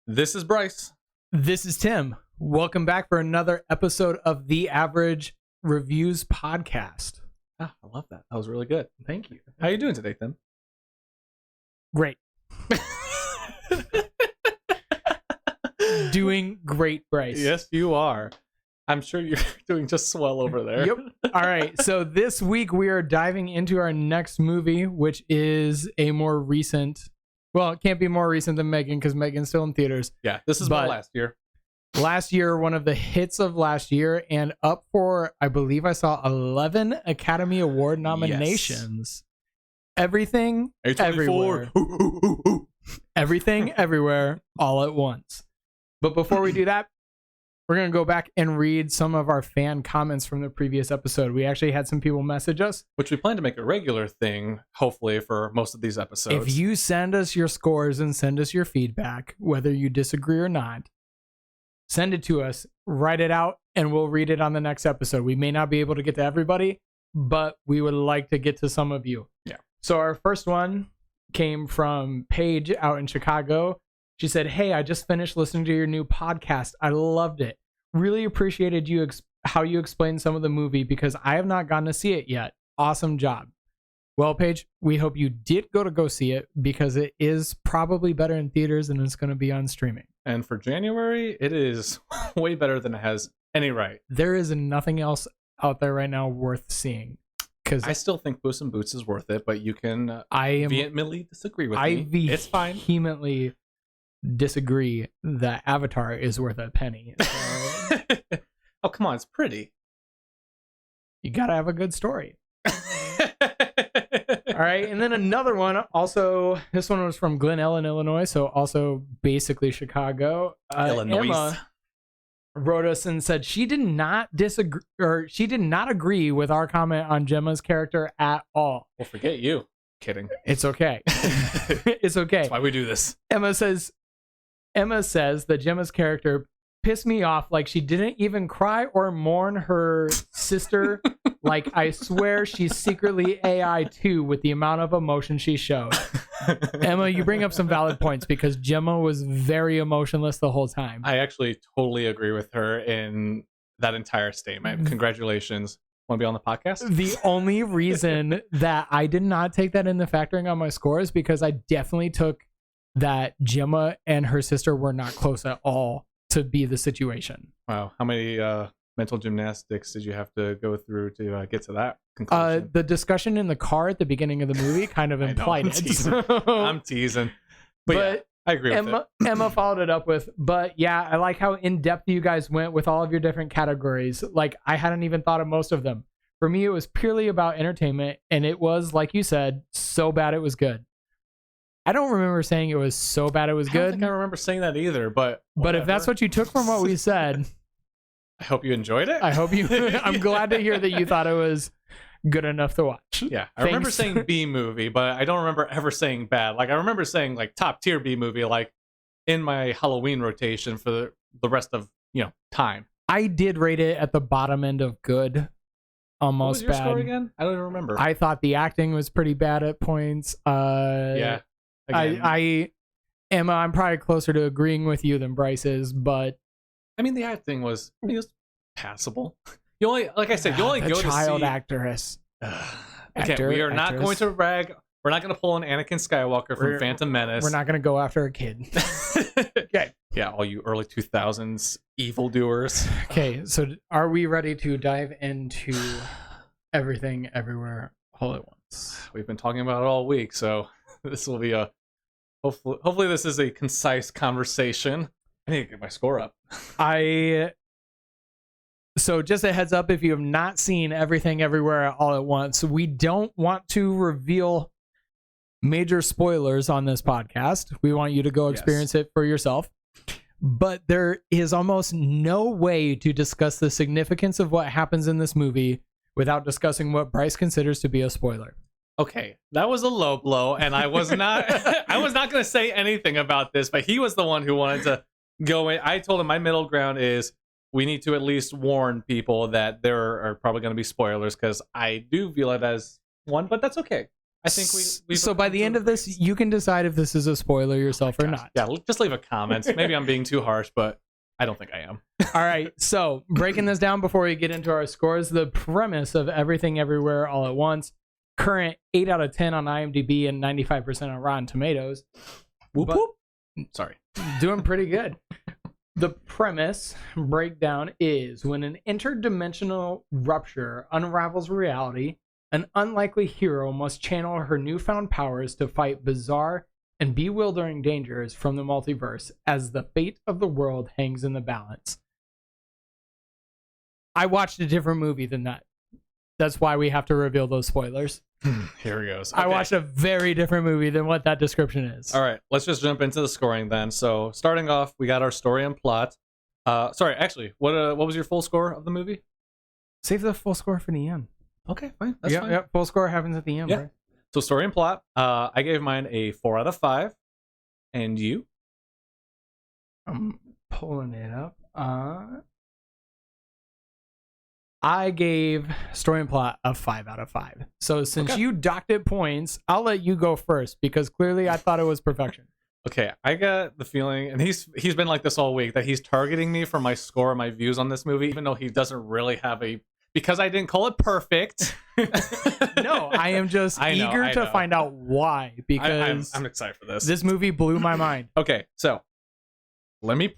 This is Bryce. This is Tim. Welcome back for another episode of The Average Reviews Podcast. I love that. That was really good. Thank you. How are you doing today, Tim? Great. Doing great, Bryce. Yes, you are. I'm sure you're doing just swell over there. Yep. All right. So this week we are diving into our next movie, which is a more recent. Well, it can't be more recent than Megan because Megan's still in theaters. Yeah, this is my last year. Last year, one of the hits of last year, and up for, I believe I saw 11 Academy Award nominations. Yes. Everything, everywhere. Everything, everywhere, all at once. But before we do that, we're going to go back and read some of our fan comments from the previous episode. We actually had some people message us. Which we plan to make a regular thing, hopefully, for most of these episodes. If you send us your scores and send us your feedback, whether you disagree or not, send it to us, write it out, and we'll read it on the next episode. We may not be able to get to everybody, but we would like to get to some of you. Yeah. So our first one came from Paige out in Chicago. She said, "Hey, I just finished listening to your new podcast. I loved it. Really appreciated you how you explained some of the movie because I have not gotten to see it yet. Awesome job." Well, Paige, we hope you did go see it because it is probably better in theaters than it's going to be on streaming. And for January, it is way better than it has any right. There is nothing else out there right now worth seeing. Because I still think Puss in Boots is worth it, but you can vehemently disagree with me. It's fine. Vehemently disagree that Avatar is worth a penny. So oh, come on. It's pretty. You got to have a good story. All right. And then another one. Also, this one was from Glen Ellen, Illinois. So also basically Chicago. Illinois. Emma wrote us and said she did not disagree, or she did not agree with our comment on Gemma's character at all. Well, forget you. Kidding. It's okay. It's okay. That's why we do this. Emma says that Gemma's character pissed me off, like she didn't even cry or mourn her sister. Like, I swear she's secretly AI too with the amount of emotion she showed. Emma, you bring up some valid points because Gemma was very emotionless the whole time. I actually totally agree with her in that entire statement. Congratulations. Want to be on the podcast? The only reason that I did not take that into factoring on my score is because I definitely took that Gemma and her sister were not close at all to be the situation. Wow. How many mental gymnastics did you have to go through to get to that conclusion? The discussion in the car at the beginning of the movie kind of implied it. I'm teasing. But yeah, I agree with it. Emma followed it up with, but yeah, I like how in-depth you guys went with all of your different categories. Like, I hadn't even thought of most of them. For me, it was purely about entertainment, and it was, like you said, so bad it was good. I don't remember saying it was so bad it was good. I don't think I remember saying that either, but if that's what you took from what we said, I hope you enjoyed it. I hope you. I'm glad to hear that you thought it was good enough to watch. Yeah, I remember saying B movie, but I don't remember ever saying bad. Like, I remember saying like top tier B movie, like in my Halloween rotation for the rest of time. I did rate it at the bottom end of good. Almost what was your bad. Score again? I don't even remember. I thought the acting was pretty bad at points. Yeah. Emma, I'm probably closer to agreeing with you than Bryce is, but I mean, the acting was passable. You only, like I said, you only the go to see child actress. Okay, we are not going to brag. We're not going to pull an Anakin Skywalker from Phantom Menace. We're not going to go after a kid. Okay. Yeah, all you early 2000s evildoers. Okay, so are we ready to dive into everything, everywhere, all at once? We've been talking about it all week, so this will be a hopefully this is a concise conversation. I need to get my score up. So just a heads up, if you have not seen Everything Everywhere All at Once, we don't want to reveal major spoilers on this podcast. We want you to go experience it for yourself. But there is almost no way to discuss the significance of what happens in this movie without discussing what Bryce considers to be a spoiler. Okay, that was a low blow, and I was not going to say anything about this, but he was the one who wanted to go in. I told him my middle ground is we need to at least warn people that there are probably going to be spoilers because I do feel it as one, but that's okay. I think we So by the end of this, you can decide if this is a spoiler yourself or not. Yeah, just leave a comment. Maybe I'm being too harsh, but I don't think I am. All right, so breaking this down before we get into our scores, the premise of Everything Everywhere All at Once, current 8 out of 10 on IMDb and 95% on Rotten Tomatoes. Whoop, whoop. Sorry. Doing pretty good. The premise breakdown is when an interdimensional rupture unravels reality, an unlikely hero must channel her newfound powers to fight bizarre and bewildering dangers from the multiverse as the fate of the world hangs in the balance. I watched a different movie than that. That's why we have to reveal those spoilers. Here he goes. Okay. I watched a very different movie than what that description is. All right, let's just jump into the scoring then. So starting off, we got our story and plot. Sorry, actually, what was your full score of the movie? Save the full score for the end. Okay, fine. That's fine. Yep, full score happens at the end, Yeah. right? So story and plot. I gave mine a 4 out of 5. And you? I'm pulling it up. I gave story and plot a 5 out of 5. So since you docked it points, I'll let you go first because clearly I thought it was perfection. Okay, I got the feeling, and he's been like this all week, that he's targeting me for my score and my views on this movie, even though he doesn't really have a... Because I didn't call it perfect. No, I am just eager to find out why, because I'm excited for this. This movie blew my mind. Okay, so let me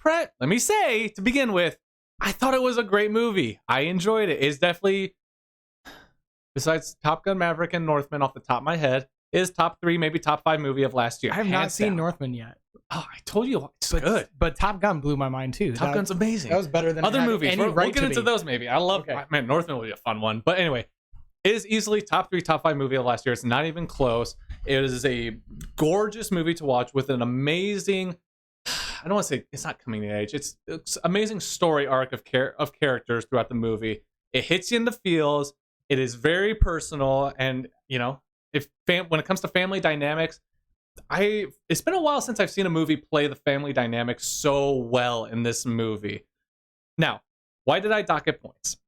say to begin with, I thought it was a great movie. I enjoyed it. It's definitely, besides Top Gun Maverick and Northman off the top of my head, is top 3, maybe top 5 movie of last year. I have not seen Northman yet. Oh, I told you it's good. But Top Gun blew my mind too. Top Gun's amazing. That was better than other movies. We'll get into be. those maybe. I love man, Northman will be a fun one. But anyway, it is easily top 3, top 5 movie of last year. It's not even close. It is a gorgeous movie to watch with an amazing, I don't want to say it's not coming of age. It's amazing story arc of characters throughout the movie. It hits you in the feels. It is very personal, and you know, when it comes to family dynamics, it's been a while since I've seen a movie play the family dynamics so well in this movie. Now, why did I dock it points?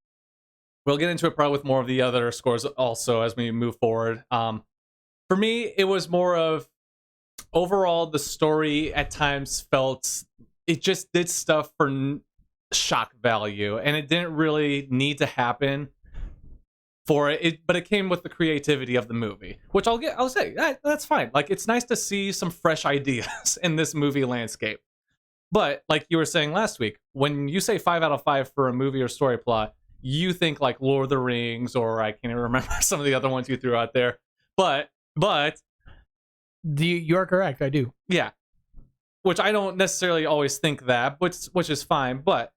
We'll get into it probably with more of the other scores also as we move forward. For me, it was more of overall the story at times felt it just did stuff for shock value, and it didn't really need to happen for it, but it came with the creativity of the movie, which I'll say that's fine. Like, it's nice to see some fresh ideas in this movie landscape. But like you were saying last week, when you say 5 out of 5 for a movie or story plot, you think like Lord of the Rings, or I can't even remember some of the other ones you threw out there. But you're correct. I do. Yeah, which I don't necessarily always think that, which is fine. But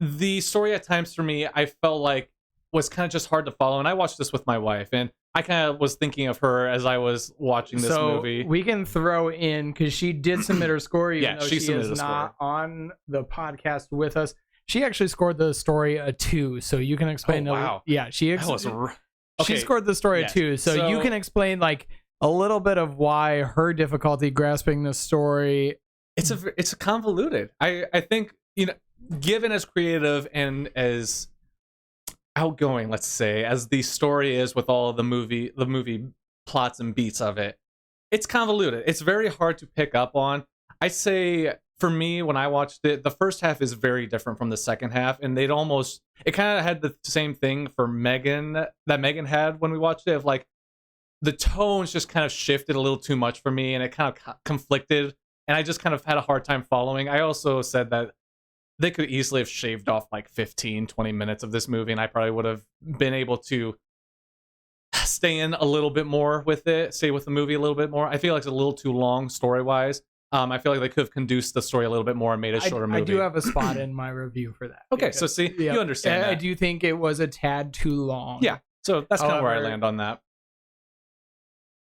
the story at times for me, I felt like was kind of just hard to follow. And I watched this with my wife, and I kind of was thinking of her as I was watching this movie. We can throw in, because she did submit her score, even though she is score not on the podcast with us. She actually scored the story a 2, so you can explain. Oh, wow. She scored the story a 2, so you can explain like a little bit of why her difficulty grasping the story. It's convoluted. I think, you know, given as creative and as outgoing, let's say, as the story is with all the movie plots and beats of it, it's convoluted. It's very hard to pick up on. I say for me, when I watched it, the first half is very different from the second half, and it kind of had the same thing for Megan that Megan had when we watched it, of like the tones just kind of shifted a little too much for me, and it kind of conflicted, and I just kind of had a hard time following. I also said that they could easily have shaved off like 15, 20 minutes of this movie, and I probably would have been able to stay in a little bit more with it, stay with the movie a little bit more. I feel like it's a little too long story-wise. I feel like they could have conduced the story a little bit more and made a shorter movie. I do have a spot in my review for that. Okay, so see, you understand that. I do think it was a tad too long. Yeah, so that's kind of where I land on that.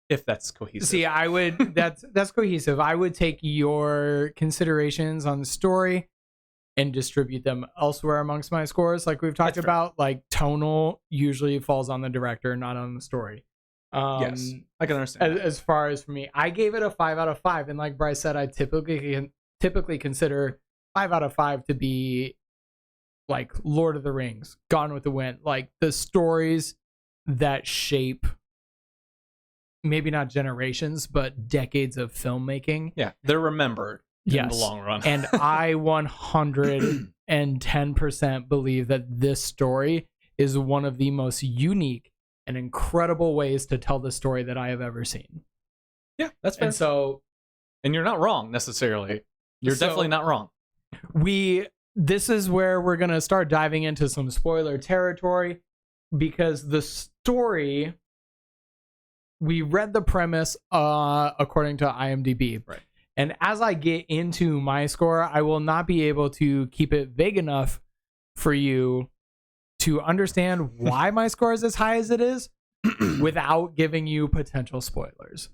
If that's cohesive. See, I would, that's cohesive. I would take your considerations on the story and distribute them elsewhere amongst my scores. Like we've talked about, like tonal usually falls on the director, not on the story. Yes, I can understand. As far as for me, I gave it a 5 out of 5, and like Bryce said, I typically consider 5 out of 5 to be like Lord of the Rings, Gone with the Wind, like the stories that shape maybe not generations, but decades of filmmaking. Yeah, they're remembered in the long run. And I 110% believe that this story is one of the most unique and incredible ways to tell the story that I have ever seen. Yeah, that's fair. And you're not wrong necessarily. You're definitely not wrong. This is where we're going to start diving into some spoiler territory, because the story, we read the premise according to IMDb. Right. And as I get into my score, I will not be able to keep it vague enough for you to understand why my score is as high as it is without giving you potential spoilers.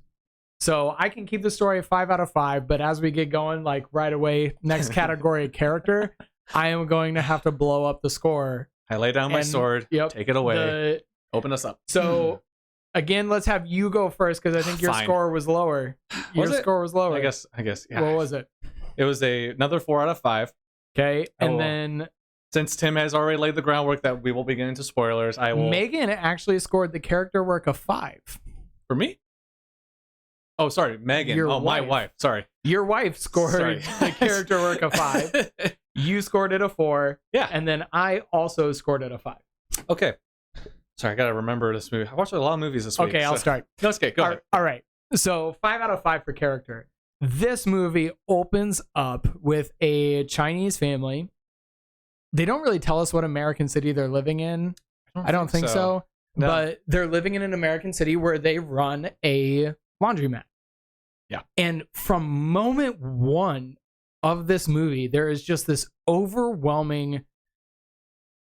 So I can keep the story 5 out of 5, but as we get going, like right away, next category character, I am going to have to blow up the score. I lay down my sword. Yep, take it away. Open us up. So again, let's have you go first, because I think your score was lower. Your score was lower. I guess. Yeah. What was it? It was another 4 out of 5. Okay, and then since Tim has already laid the groundwork that we will be getting into spoilers, I will. Megan actually scored the character work of 5. For me? Oh, sorry, Megan. My wife. Sorry. Your wife scored the character work of 5. You scored it a 4. Yeah. And then I also scored it a 5. Okay. Sorry, I got to remember this movie. I watched a lot of movies this week. Okay, I'll start. No, it's okay. Go ahead. All right. So 5 out of 5 for character. This movie opens up with a Chinese family. They don't really tell us what American city they're living in. I don't think so. No. But they're living in an American city where they run a laundromat. Yeah. And from moment 1 of this movie, there is just this overwhelming,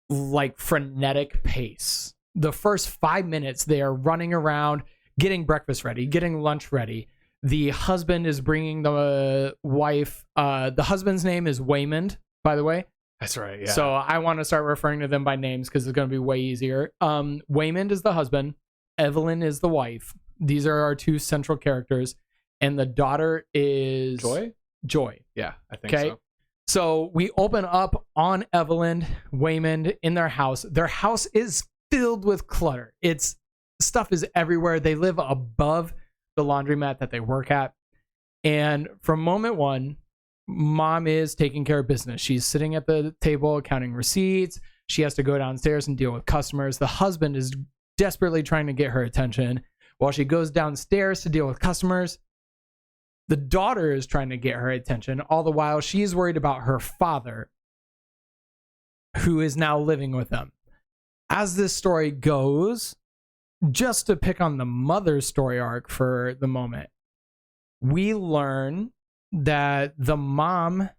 like, frenetic pace. The first 5 minutes, they are running around, getting breakfast ready, getting lunch ready. The husband is bringing the wife. The husband's name is Waymond, by the way. That's right. Yeah. So I want to start referring to them by names because it's going to be way easier. Waymond is the husband. Evelyn is the wife. These are our 2 central characters. And the daughter is Joy. Yeah, I think so. So we open up on Evelyn, Waymond in their house. Their house is filled with clutter. Stuff is everywhere. They live above the laundromat that they work at. And from moment 1, mom is taking care of business. She's sitting at the table counting receipts. She has to go downstairs and deal with customers. The husband is desperately trying to get her attention. While she goes downstairs to deal with customers, the daughter is trying to get her attention. All the while, she's worried about her father, who is now living with them. As this story goes, just to pick on the mother's story arc for the moment, we learn that the mom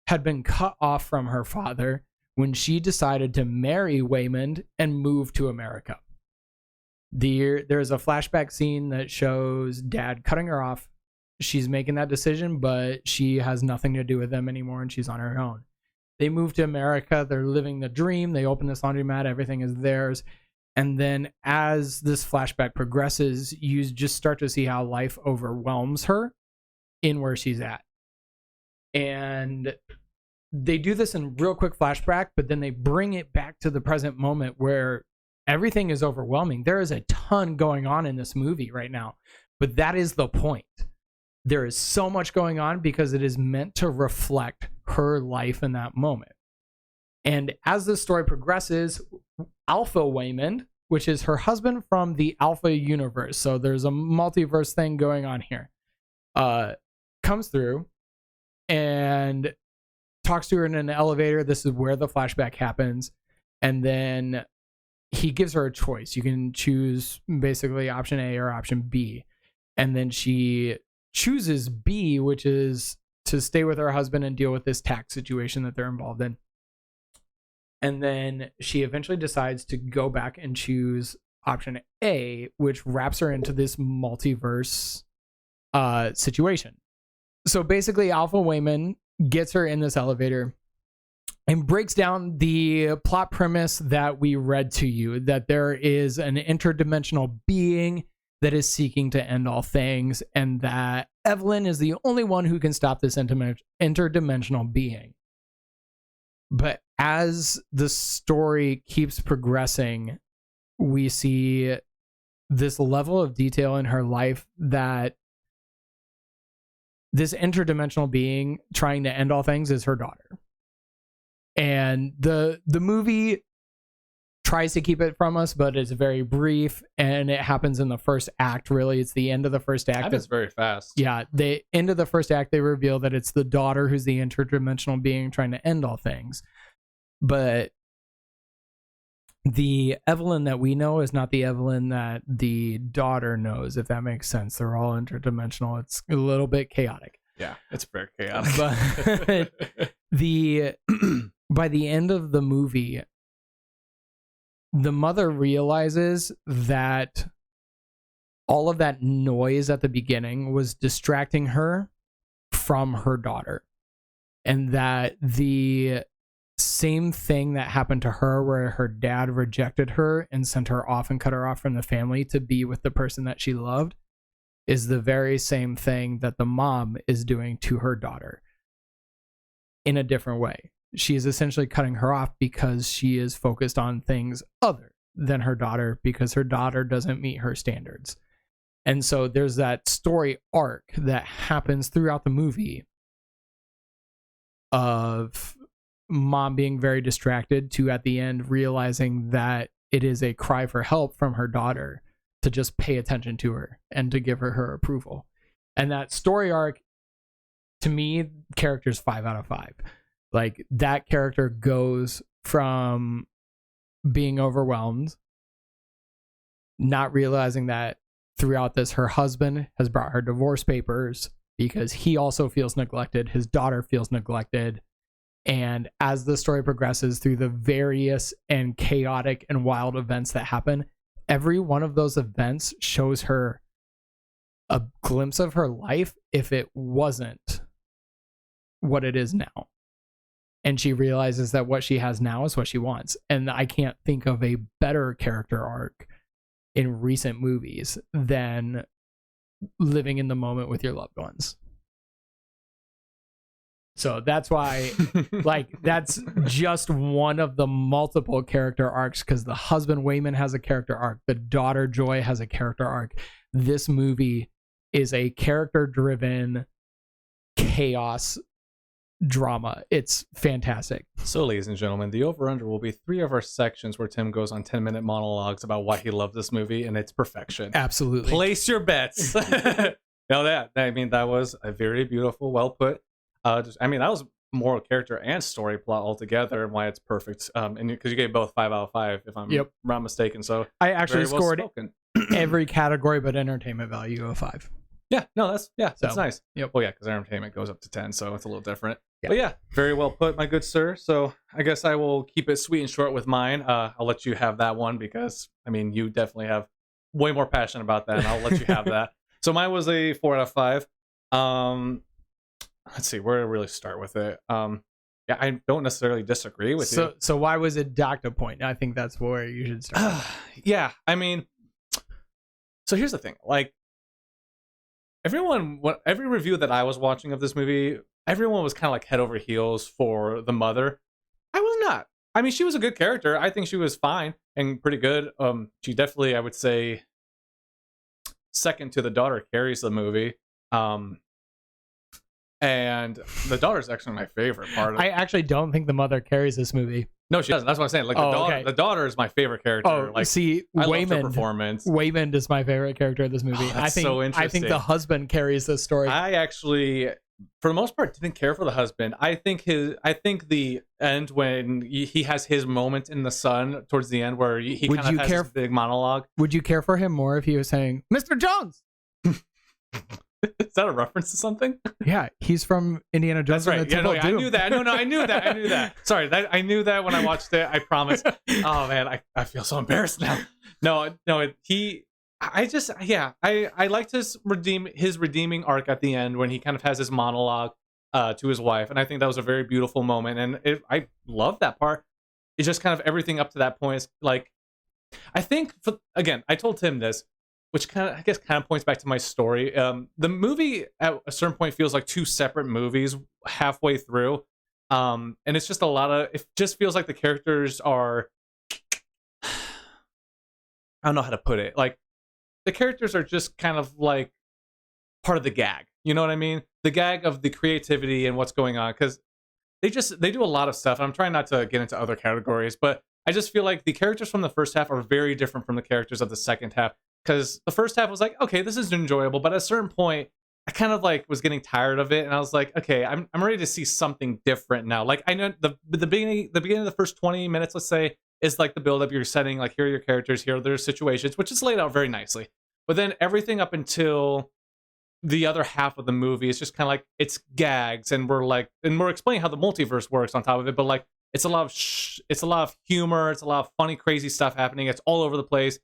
had been cut off from her father when she decided to marry Waymond and move to America. There's a flashback scene that shows dad cutting her off. She's making that decision, but she has nothing to do with them anymore, and she's on her own. They move to America. They're living the dream. They open this laundromat. Everything is theirs. And then as this flashback progresses, you just start to see how life overwhelms her in where she's at. And they do this in real quick flashback, but then they bring it back to the present moment where everything is overwhelming. There is a ton going on in this movie right now, but that is the point. There is so much going on because it is meant to reflect her life in that moment. And as the story progresses, Alpha Waymond, which is her husband from the Alpha universe, so there's a multiverse thing going on here, comes through and talks to her in an elevator. This is where the flashback happens. And then he gives her a choice. You can choose basically option A or option B. And then she chooses B, which is to stay with her husband and deal with this tax situation that they're involved in. And then she eventually decides to go back and choose option A, which wraps her into this multiverse situation. So basically, Alpha Waymond gets her in this elevator and breaks down the plot premise that we read to you, that there is an interdimensional being that is seeking to end all things, and that Evelyn is the only one who can stop this interdimensional being. But as the story keeps progressing, we see this level of detail in her life that this interdimensional being trying to end all things is her daughter. And the movie tries to keep it from us, but it's very brief, and it happens in the first act. Really, it's the end of the first act. It's very fast. Yeah, the end of the first act, they reveal that it's the daughter who's the interdimensional being trying to end all things. But the Evelyn that we know is not the Evelyn that the daughter knows, if that makes sense. They're all interdimensional. It's a little bit chaotic. Yeah, it's very chaotic. But by the end of the movie, the mother realizes that all of that noise at the beginning was distracting her from her daughter. And that the same thing that happened to her, where her dad rejected her and sent her off and cut her off from the family to be with the person that she loved, is the very same thing that the mom is doing to her daughter in a different way. She is essentially cutting her off because she is focused on things other than her daughter, because her daughter doesn't meet her standards. And so there's that story arc that happens throughout the movie of mom being very distracted to, at the end, realizing that it is a cry for help from her daughter to just pay attention to her and to give her approval. And that story arc, to me, character's 5 out of 5. Like, that character goes from being overwhelmed, not realizing that throughout this, her husband has brought her divorce papers because he also feels neglected. His daughter feels neglected. And as the story progresses through the various and chaotic and wild events that happen, every one of those events shows her a glimpse of her life if it wasn't what it is now. And she realizes that what she has now is what she wants. And I can't think of a better character arc in recent movies than living in the moment with your loved ones. So that's why, like, that's just one of the multiple character arcs, because the husband Wayman has a character arc, the daughter Joy has a character arc. This movie is a character-driven chaos drama. It's fantastic. So, ladies and gentlemen, the over-under will be 3 of our sections where Tim goes on 10-minute monologues about why he loved this movie, and it's perfection. Absolutely. Place your bets. That was a very beautiful, well put. That was more character and story plot altogether, and why it's perfect. And because you gave both 5 out of 5, if I'm not mistaken. So I actually scored every category but entertainment value of 5. Yeah, no, that's nice. Yep. Well, yeah, because entertainment goes up to 10, so it's a little different. Yep. But yeah, very well put, my good sir. So I guess I will keep it sweet and short with mine. I'll let you have that one because, you definitely have way more passion about that, and I'll let you have that. So mine was a 4 out of 5. Let's see, where to really start with it. I don't necessarily disagree with you. So why was it docked a point? I think that's where you should start. So here's the thing. Like, every review that I was watching of this movie, everyone was kind of like head over heels for the mother. I was not. She was a good character. I think she was fine and pretty good. She definitely, I would say, second to the daughter, carries the movie. And the daughter's actually my favorite part of it. I actually don't think the mother carries this movie. No, she doesn't. That's what I'm saying. Like, the daughter is my favorite character. I loved her performance. Waymond is my favorite character of this movie. So interesting. I think the husband carries this story. I actually, for the most part, didn't care for the husband. I think the end, when he has his moment in the sun towards the end, where he kind of has this big monologue. Would you care for him more if he was saying, "Mr. Jones"? Is that a reference to something? Yeah, he's from Indiana Jones. That's right. Yeah, I knew that. I knew that. Sorry, I knew that when I watched it. I promise. Oh man, I feel so embarrassed now. No. I liked his redeeming arc at the end when he kind of has his monologue to his wife, and I think that was a very beautiful moment, and I love that part. It's just kind of everything up to that point is like, I think I told Tim this, which kind of points back to my story. The movie at a certain point feels like 2 separate movies halfway through. And it's just it just feels like the characters are, I don't know how to put it. Like, the characters are just kind of like part of the gag. You know what I mean? The gag of the creativity and what's going on, because they do a lot of stuff. I'm trying not to get into other categories, but I just feel like the characters from the first half are very different from the characters of the second half. Because the first half was like, okay, this is enjoyable, but at a certain point, I kind of like was getting tired of it, and I was like, okay, I'm ready to see something different now. Like I know the beginning of the first 20 minutes, let's say, is like the build up. You're setting like, here are your characters, here are their situations, which is laid out very nicely. But then everything up until the other half of the movie is just kind of like, it's gags, and we're explaining how the multiverse works on top of it. But like, it's a lot of humor, it's a lot of funny, crazy stuff happening. It's all over the place.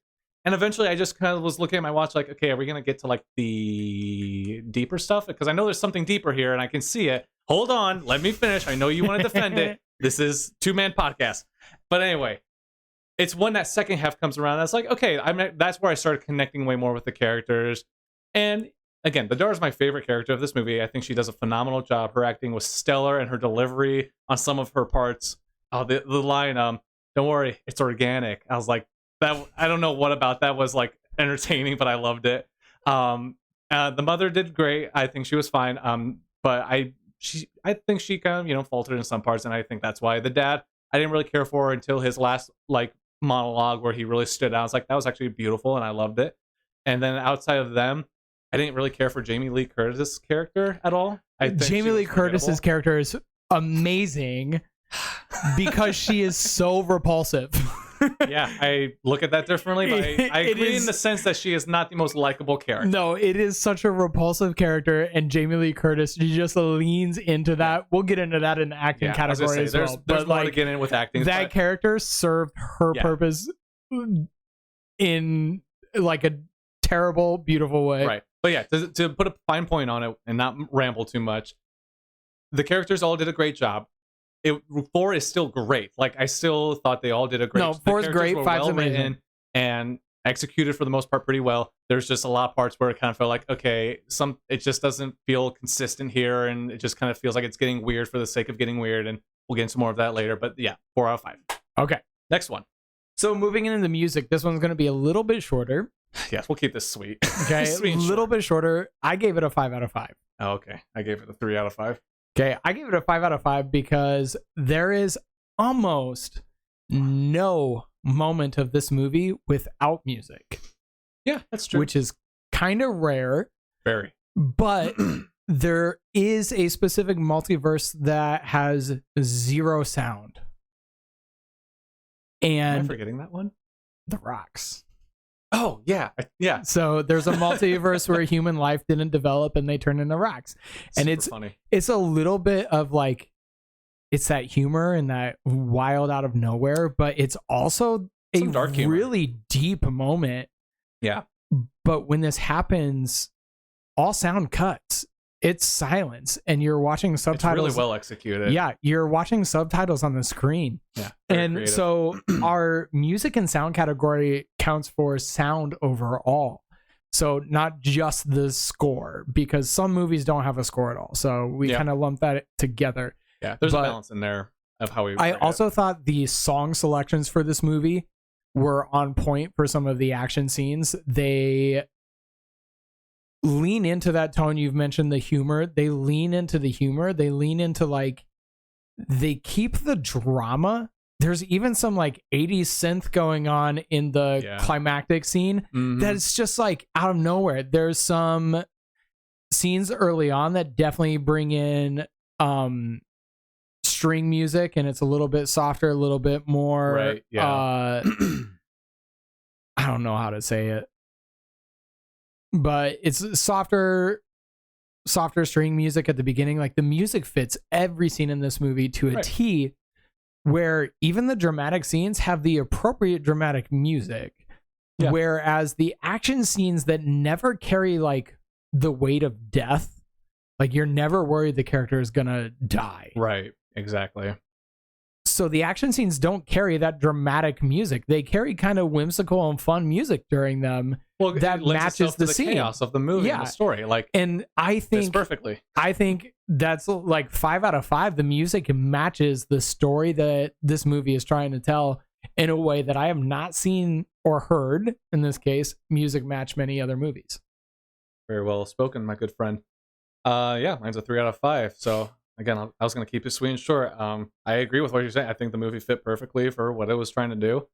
And eventually I just kind of was looking at my watch like, okay, are we going to get to like the deeper stuff? Because I know there's something deeper here and I can see it. Hold on, let me finish. I know you want to defend it. This is two-man podcast. But anyway, it's when that second half comes around, that's like, okay, that's where I started connecting way more with the characters. And again, Badar is my favorite character of this movie. I think she does a phenomenal job. Her acting was stellar, and her delivery on some of her parts. Oh, the line, don't worry, it's organic. I was like, that, I don't know what about that was like entertaining, but I loved it. The mother did great. I think she was fine. But I think she kind of, faltered in some parts, and I think that's why. The dad, I didn't really care for until his last like monologue where he really stood out. I was like, that was actually beautiful, and I loved it. And then outside of them, I didn't really care for Jamie Lee Curtis's character at all. I think Jamie Lee Curtis's character is amazing because she is so repulsive. Yeah, I look at that differently, but I agree in the sense that she is not the most likable character. No, it is such a repulsive character, and Jamie Lee Curtis, she just leans into that. We'll get into that in the acting category as well. There's more to get in with acting. That character served her purpose in like a terrible, beautiful way. Right. But yeah, to put a fine point on it and not ramble too much, the characters all did a great job. 4 is still great. Like, I still thought they all did a great job. No, 4 is great. 5's amazing. And executed for the most part pretty well. There's just a lot of parts where it kind of felt like, okay, it just doesn't feel consistent here, and it just kind of feels like it's getting weird for the sake of getting weird, and we'll get into more of that later. But yeah, 4 out of 5. Okay. Next one. So moving into the music, this one's going to be a little bit shorter. Yes, we'll keep this sweet. Okay, a little bit shorter. I gave it a 5 out of 5. Oh, okay. I gave it a 3 out of 5. Okay, I gave it a 5 out of 5 because there is almost no moment of this movie without music. Yeah, that's true. Which is kind of rare. Very. But there is a specific multiverse that has 0 sound. And am I forgetting that one? The Rocks. Oh, yeah. Yeah. So there's a multiverse where human life didn't develop and they turn into rocks. And Super funny. It's a little bit of like, it's that humor and that wild out of nowhere, but it's also a dark really deep moment. Yeah. But when this happens, all sound cuts. It's silence, and you're watching subtitles. It's really well executed. Yeah, you're watching subtitles on the screen. Yeah, and creative. So our music and sound category counts for sound overall. So not just the score, because some movies don't have a score at all. So we kind of lump that together. Yeah, there's a balance in there of how we. I also thought the song selections for this movie were on point for some of the action scenes. They lean into that tone. You've mentioned the humor. They lean into the humor. They lean into like, they keep the drama. There's even some like 80s synth going on in the climactic scene that's just like out of nowhere. There's some scenes early on that definitely bring in string music, and it's a little bit softer, a little bit more I don't know how to say it, but it's softer string music at the beginning. Like, the music fits every scene in this movie to a T, where even the dramatic scenes have the appropriate dramatic music, whereas the action scenes that never carry like the weight of death, like you're never worried the character is gonna die. Right, exactly. So the action scenes don't carry that dramatic music. They carry kind of whimsical and fun music during them. Well, that matches the scene. Chaos of the movie and the story. Like, and I think perfectly. I think that's like 5 out of 5. The music matches the story that this movie is trying to tell in a way that I have not seen or heard, in this case, music match many other movies. Very well spoken, my good friend. Yeah, mine's a 3 out of 5. So again, I was going to keep it sweet and short. I agree with what you're saying. I think the movie fit perfectly for what it was trying to do.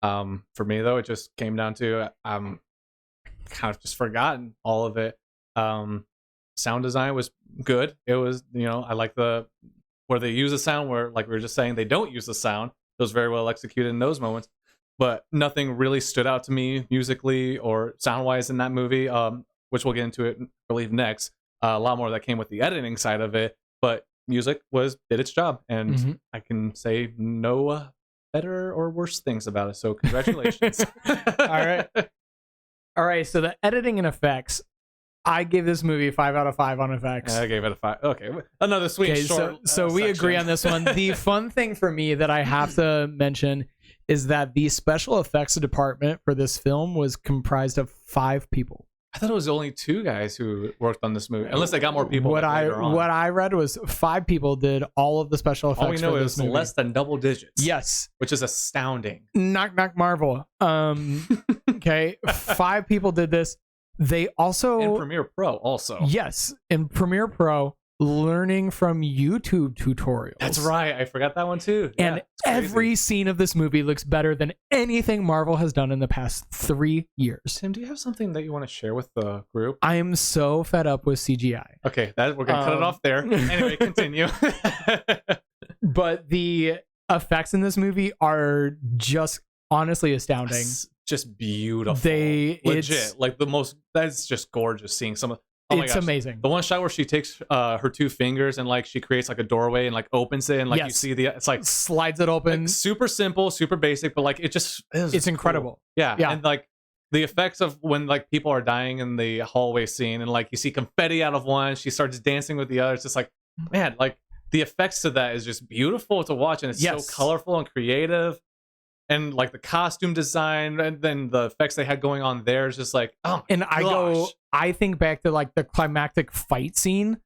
For me though, it just came down to kind of just forgotten all of it. Sound design was good. It was, I like where they use the sound, where, like we were just saying, they don't use the sound. It was very well executed in those moments, but nothing really stood out to me musically or sound wise in that movie. Which we'll get into it, I believe, next. A lot more that came with the editing side of it, but music did its job, and I can say no better or worse things about it. So congratulations. All right. So the editing and effects, I gave this movie 5 out of 5 on effects. I gave it a 5. Okay, another sweet short. So we agree on this one. The fun thing for me that I have to mention is that the special effects department for this film was comprised of 5 people. I thought it was only 2 guys who worked on this movie, unless they got more people. What I read was 5 people did all of the special effects. All we know is less than double digits. Yes, which is astounding. Knock knock Marvel. Okay, 5 people did this. They also in Premiere Pro also. Yes, in Premiere Pro, learning from YouTube tutorials. That's right. I forgot that one too. And every scene of this movie looks better than anything Marvel has done in the past 3 years. Tim, do you have something that you want to share with the group? I am so fed up with CGI. Okay, we're gonna cut it off there. Anyway, continue. But the effects in this movie are just honestly astounding. Just beautiful. Legit, like that's just gorgeous seeing some of. Oh my gosh. Amazing. The one shot where she takes her 2 fingers and like she creates like a doorway and like opens it and like you see it's like slides it open. Like, super simple, super basic, but like it's incredible. Cool. Yeah, and like the effects of when like people are dying in the hallway scene and like you see confetti out of one, she starts dancing with the other. It's just like, man, like the effects to that is just beautiful to watch, and it's so colorful and creative. And like the costume design and then the effects they had going on there is just like, oh my gosh. I think back to like the climactic fight scene.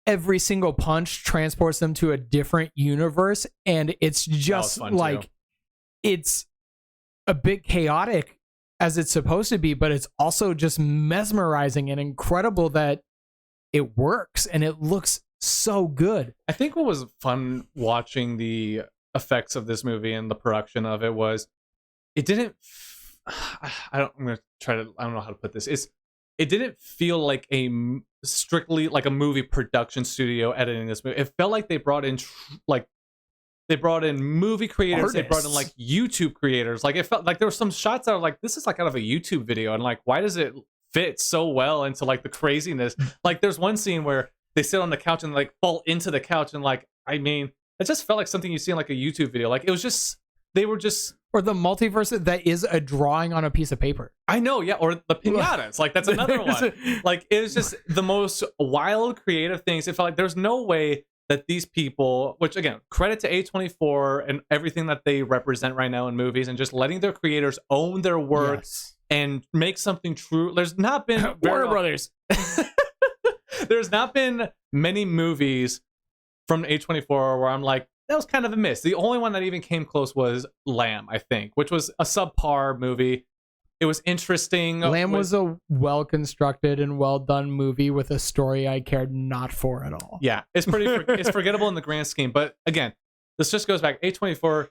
Every single punch transports them to a different universe, and it's just like it's a bit chaotic as it's supposed to be, but it's also just mesmerizing and incredible that it works and it looks so good. I think what was fun watching the effects of this movie and the production of it was it didn't I don't know how to put this. It didn't feel like strictly like a movie production studio editing this movie. It felt like they brought in movie creators, artists. They brought in like YouTube creators. Like it felt like there were some shots that were like, this is like out of a YouTube video, and like why does it fit so well into like the craziness? Like there's one scene where they sit on the couch and like fall into the couch, and like it just felt like something you see in like a YouTube video. Like it was just, they were just. Or the multiverse that is a drawing on a piece of paper. I know, yeah. Or the pinatas. Like that's another one. Like it was just the most wild, creative things. It felt like there's no way that these people, which again, credit to A24 and everything that they represent right now in movies and just letting their creators own their work and make something true. There's not been Warner Brothers. There's not been many movies from A24 where I'm like, that was kind of a miss. The only one that even came close was Lamb, I think, which was a subpar movie. It was interesting. Lamb was a well-constructed and well-done movie with a story I cared not for at all. Yeah, it's it's forgettable in the grand scheme. But again, this just goes back. A24,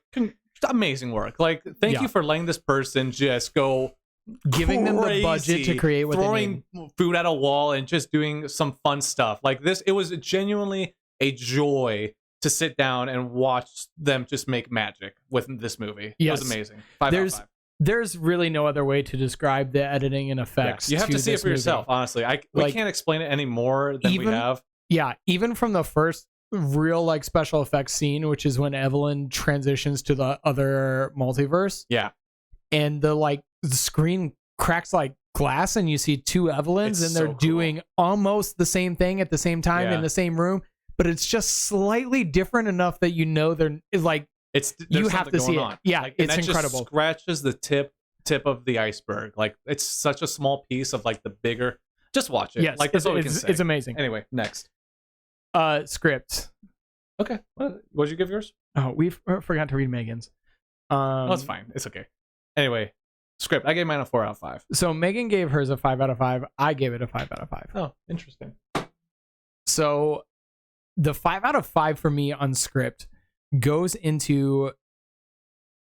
amazing work. Like, thank you for letting this person just go giving them the budget to create what throwing food at a wall and just doing some fun stuff. Like this, it was genuinely a joy to sit down and watch them just make magic with this movie. Yes. It was amazing. 5 out of 5. There's really no other way to describe the editing and effects. You have to see it for yourself, honestly. We can't explain it any more than we have. Yeah, even from the first real like special effects scene, which is when Evelyn transitions to the other multiverse. Yeah. And the screen cracks like glass and you see 2 Evelyns and they're doing almost the same thing at the same time in the same room. But it's just slightly different enough that they're like you have to see it. Yeah, like, it's incredible. Just scratches the tip of the iceberg. Like it's such a small piece of like the bigger. Just watch it. Yes, like that's all we can say. It's amazing. Anyway, next. Script. Okay. What did you give yours? Oh, we forgot to read Megan's. That's fine. It's okay. Anyway, Script. I gave mine a 4 out of 5. So Megan gave hers a 5 out of 5. I gave it a 5 out of 5. Oh, interesting. So the 5 out of 5 for me on Script goes into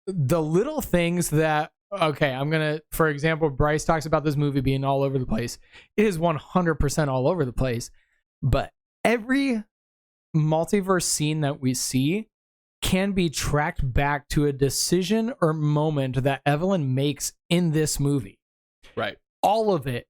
the little things that, okay, I'm going to, for example, Bryce talks about this movie being all over the place. It is 100% all over the place. But every multiverse scene that we see can be tracked back to a decision or moment that Evelyn makes in this movie. Right. All of it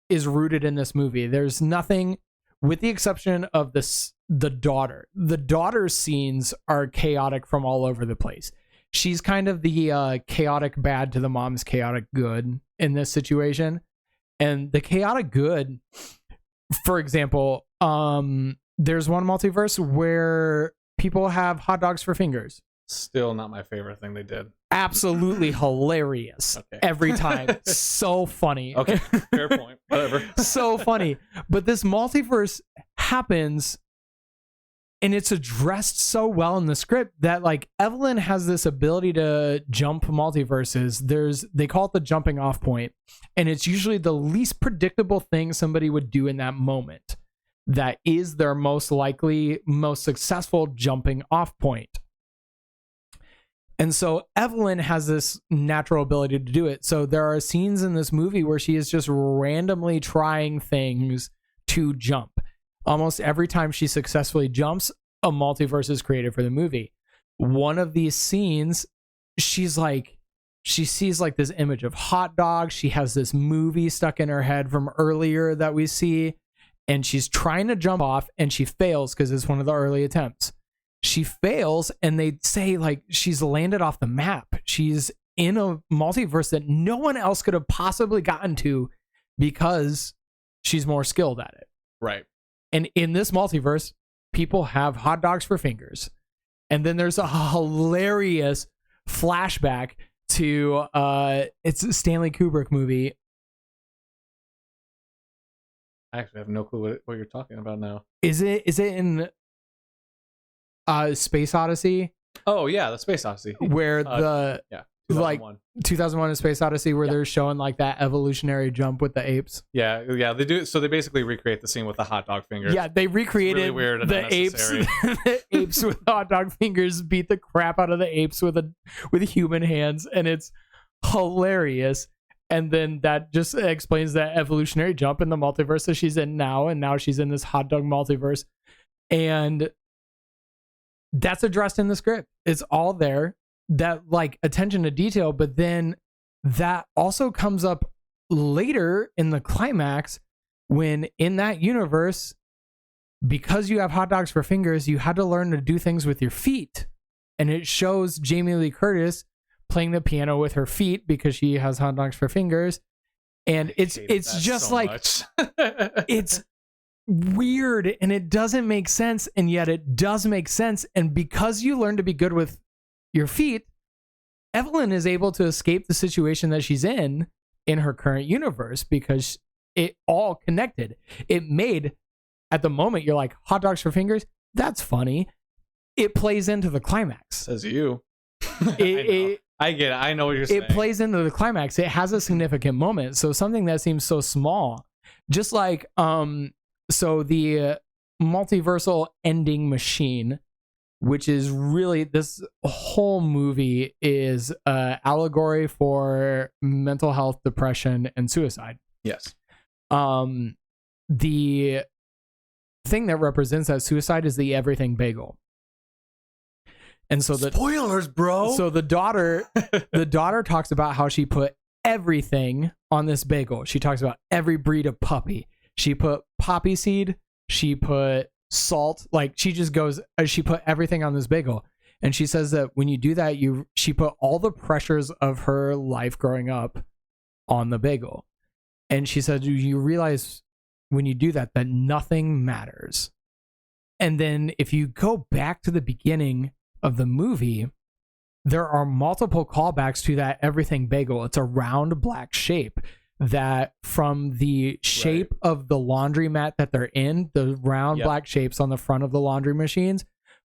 is rooted in this movie. There's nothing, with the exception of the daughter. The daughter's scenes are chaotic from all over the place. She's kind of the chaotic bad to the mom's chaotic good in this situation. And the chaotic good, for example, there's one multiverse where people have hot dogs for fingers. Still not my favorite thing they did. Absolutely hilarious. Okay. Every time. So funny. Okay, fair point. Whatever. So funny. But this multiverse happens, and it's addressed so well in the script that like Evelyn has this ability to jump multiverses. They call it the jumping off point, and it's usually the least predictable thing somebody would do in that moment that is their most likely, most successful jumping off point. And so Evelyn has this natural ability to do it. So there are scenes in this movie where she is just randomly trying things to jump. Almost every time she successfully jumps, a multiverse is created for the movie. One of these scenes, she sees like this image of hot dogs. She has this movie stuck in her head from earlier that we see, and she's trying to jump off, and she fails because it's one of the early attempts. She fails, and they say like she's landed off the map. She's in a multiverse that no one else could have possibly gotten to because she's more skilled at it. Right. And in this multiverse, people have hot dogs for fingers. And then there's a hilarious flashback to it's a Stanley Kubrick movie. I actually have no clue what you're talking about now. Is it in Space Odyssey? Oh yeah, the Space Odyssey. Where the 2001. like 2001 A Space Odyssey, where they're showing like that evolutionary jump with the apes. Yeah, they do. So they basically recreate the scene with the hot dog fingers. Yeah, they recreated really weird and the apes. The apes with hot dog fingers beat the crap out of the apes with human hands, and it's hilarious. And then that just explains that evolutionary jump in the multiverse that she's in now, and now she's in this hot dog multiverse, and that's addressed in the script. It's all there. That like attention to detail, but then that also comes up later in the climax when in that universe, because you have hot dogs for fingers, you had to learn to do things with your feet. And it shows Jamie Lee Curtis playing the piano with her feet because she has hot dogs for fingers. And it's just so like it's weird and it doesn't make sense, and yet it does make sense. And because you learn to be good with your feet, Evelyn is able to escape the situation that she's in her current universe because it all connected. It made, at the moment, you're like, hot dogs for fingers? That's funny. It plays into the climax. Says you. I get it. I know what you're saying. It plays into the climax. It has a significant moment. So something that seems so small, just like, so the multiversal ending machine, which is really, this whole movie is allegory for mental health, depression, and suicide. Yes. The thing that represents that suicide is the everything bagel. And so spoilers, bro. So the daughter talks about how she put everything on this bagel. She talks about every breed of puppy. She put poppy seed. She put salt. Like she just goes, she put everything on this bagel. And she says that when you do that, she put all the pressures of her life growing up on the bagel. And she said, you realize when you do that nothing matters. And then if you go back to the beginning of the movie, there are multiple callbacks to that everything bagel. It's a round black shape that from the shape of the laundromat that they're in, the round black shapes on the front of the laundry machines,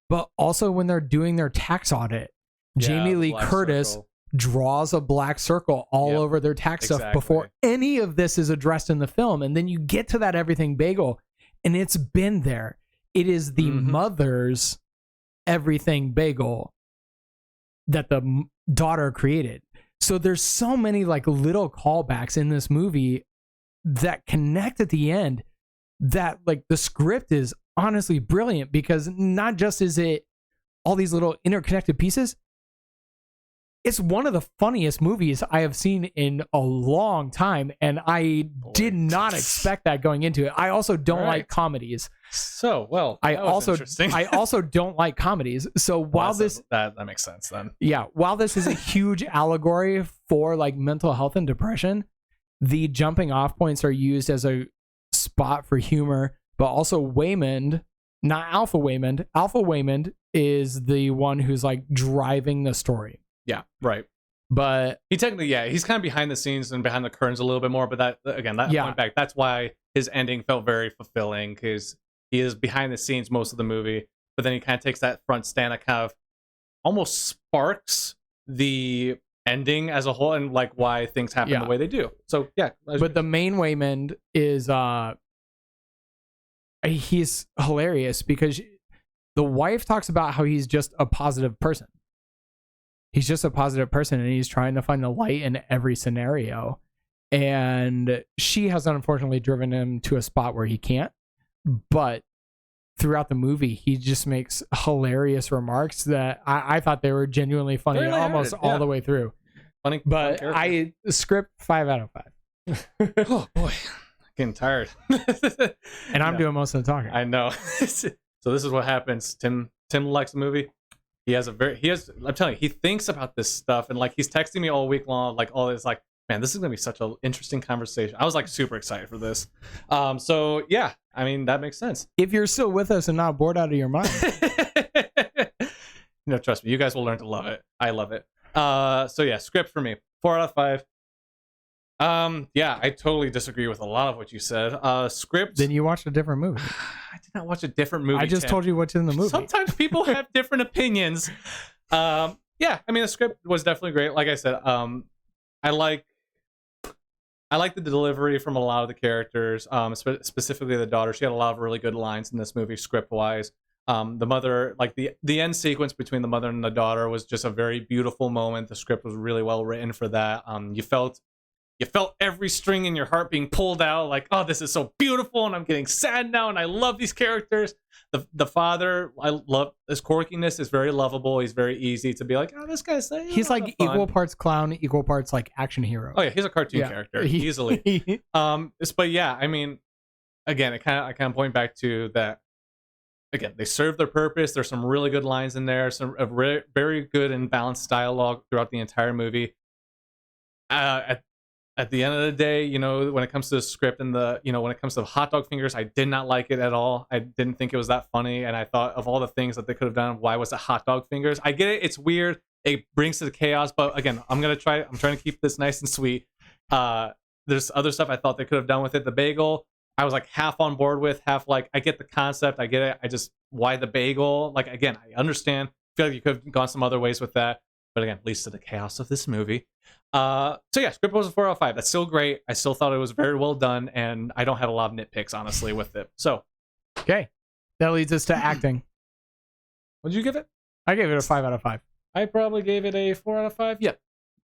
but also when they're doing their tax audit, Jamie Lee Curtis draws a black circle all over their tax stuff before any of this is addressed in the film. And then you get to that everything bagel, and it's been there. It is the mother's everything bagel that the daughter created. So there's so many like little callbacks in this movie that connect at the end, that like the script is honestly brilliant, because not just is it all these little interconnected pieces, it's one of the funniest movies I have seen in a long time, and I did not expect that going into it. I also don't like comedies. So, well, I also don't like comedies. So while that makes sense then. Yeah, while this is a huge allegory for like mental health and depression, the jumping off points are used as a spot for humor, but also Waymond, not Alpha Waymond. Alpha Waymond is the one who's like driving the story. Yeah, right. But he technically, he's kind of behind the scenes and behind the curtains a little bit more. But that point back, that's why his ending felt very fulfilling, because he is behind the scenes most of the movie. But then he kind of takes that front stand that kind of almost sparks the ending as a whole, and like why things happen the way they do. So yeah. But the main Waymond is he's hilarious, because the wife talks about how he's just a positive person. He's just a positive person, and he's trying to find the light in every scenario. And she has unfortunately driven him to a spot where he can't. But throughout the movie, he just makes hilarious remarks that I thought they were genuinely funny almost all the way through. Funny, but script 5 out of 5. Oh boy, getting tired. And I'm doing most of the talking. I know. So this is what happens. Tim likes the movie. I'm telling you, he thinks about this stuff, and like he's texting me all week long, like all this, like, man, this is gonna be such an interesting conversation. I was like super excited for this. So yeah, I mean, that makes sense. If you're still with us and not bored out of your mind. Trust me, you guys will learn to love it. I love it. So yeah, script for me, 4 out of 5. Yeah, I totally disagree with a lot of what you said. Script. Then you watched a different movie. I did not watch a different movie. I just told you what's in the movie. Sometimes people have different opinions. Yeah, I mean, the script was definitely great. Like I said, I like the delivery from a lot of the characters, specifically the daughter. She had a lot of really good lines in this movie, script-wise. The mother, like the end sequence between the mother and the daughter was just a very beautiful moment. The script was really well written for that. You felt every string in your heart being pulled out, like, oh, this is so beautiful, and I'm getting sad now, and I love these characters. The father, I love his quirkiness, is very lovable. He's very easy to be like, oh, this guy's he's like equal parts clown, equal parts like action hero. Oh yeah, he's a cartoon character easily. But yeah, I mean, again, I kind of point back to that. Again, they serve their purpose. There's some really good lines in there, some very good and balanced dialogue throughout the entire movie. At the end of the day, when it comes to the script and when it comes to hot dog fingers, I did not like it at all. I didn't think it was that funny. And I thought of all the things that they could have done, why was it hot dog fingers? I get it. It's weird. It brings to the chaos. But again, I'm trying to keep this nice and sweet. There's other stuff I thought they could have done with it. The bagel, I was like half on board with, half like, I get the concept. I get it. Why the bagel? Like, again, I understand. I feel like you could have gone some other ways with that. But again, leads to the chaos of this movie. So yeah, script was a 4 out of 5. That's still great. I still thought it was very well done, and I don't have a lot of nitpicks, honestly, with it. So, okay, that leads us to acting. What did you give it? I gave it a 5 out of 5. I probably gave it a 4 out of 5. Yeah,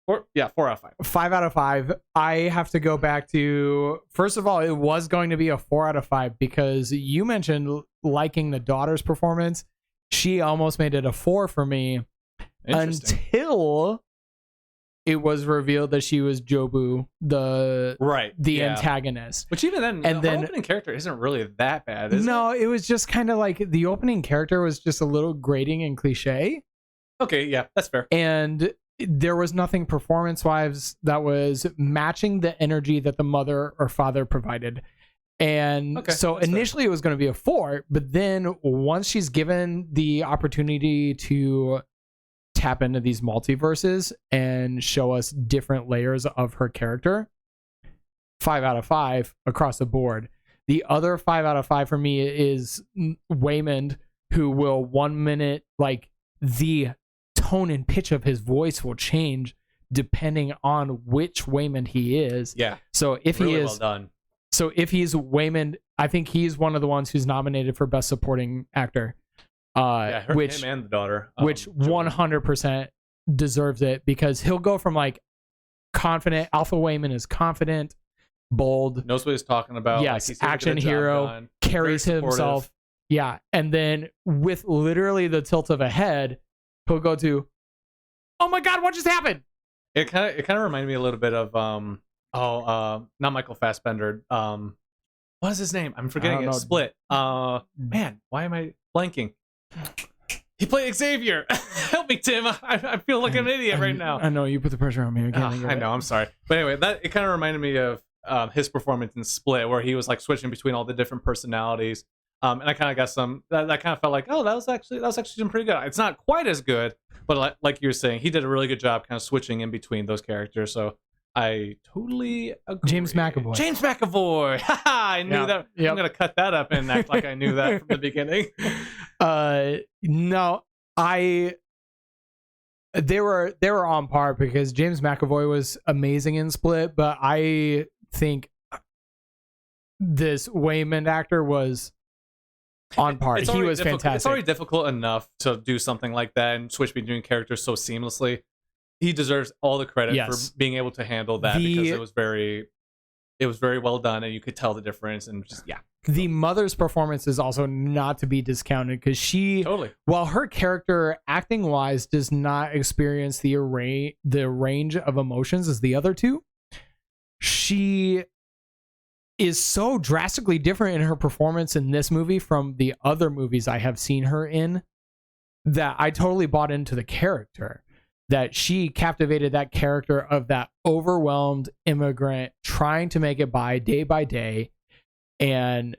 4 out of 5. 5 out of 5. I have to go back to, first of all, it was going to be a 4 out of 5 because you mentioned liking the daughter's performance. She almost made it a 4 for me. Until it was revealed that she was Jobu, the antagonist. Which even then, the opening character isn't really that bad, is it? No, it was just kind of like the opening character was just a little grating and cliche. Okay, yeah, that's fair. And there was nothing performance-wise that was matching the energy that the mother or father provided. And so initially it was going to be a 4, but then once she's given the opportunity to tap into these multiverses and show us different layers of her character, 5 out of 5 across the board. The other 5 out of 5 for me is Waymond, who will 1 minute, like the tone and pitch of his voice will change depending on which Waymond he is. Yeah. So if really he is well done. So if he's Waymond, I think he's one of the ones who's nominated for Best Supporting Actor. Him Which and the daughter. which 100% deserves it, because he'll go from like confident. Alpha Waymond is confident, bold, knows what he's talking about. yes, Like, action hero, carries himself. Yeah. And then with literally the tilt of a head, he'll go to, oh my God, what just happened? It kind of reminded me a little bit of not Michael Fassbender. What is his name? I'm forgetting it. Split. Man, why am I blanking? He played Xavier. Help me, Tim. I feel like an idiot right now. I know you put the pressure on me. I know. I'm sorry, but anyway, it kind of reminded me of his performance in Split, where he was like switching between all the different personalities. And I kind of got some that kind of felt like, oh, that was actually some pretty good. It's not quite as good, but like you were saying, he did a really good job kind of switching in between those characters. So I totally agree. James McAvoy. I knew that. Yep. I'm gonna cut that up and act like I knew that from the beginning. No, they were on par, because James McAvoy was amazing in Split, but I think this Waymond actor was on par. He was fantastic. It's already difficult enough to do something like that and switch between characters so seamlessly. He deserves all the credit for being able to handle that, because it was very well done, and you could tell the difference. And just the mother's performance is also not to be discounted, because she, while her character acting wise does not experience the range of emotions as the other two, she is so drastically different in her performance in this movie from the other movies I have seen her in, that I totally bought into the character. That she captivated that character of that overwhelmed immigrant trying to make it by day, and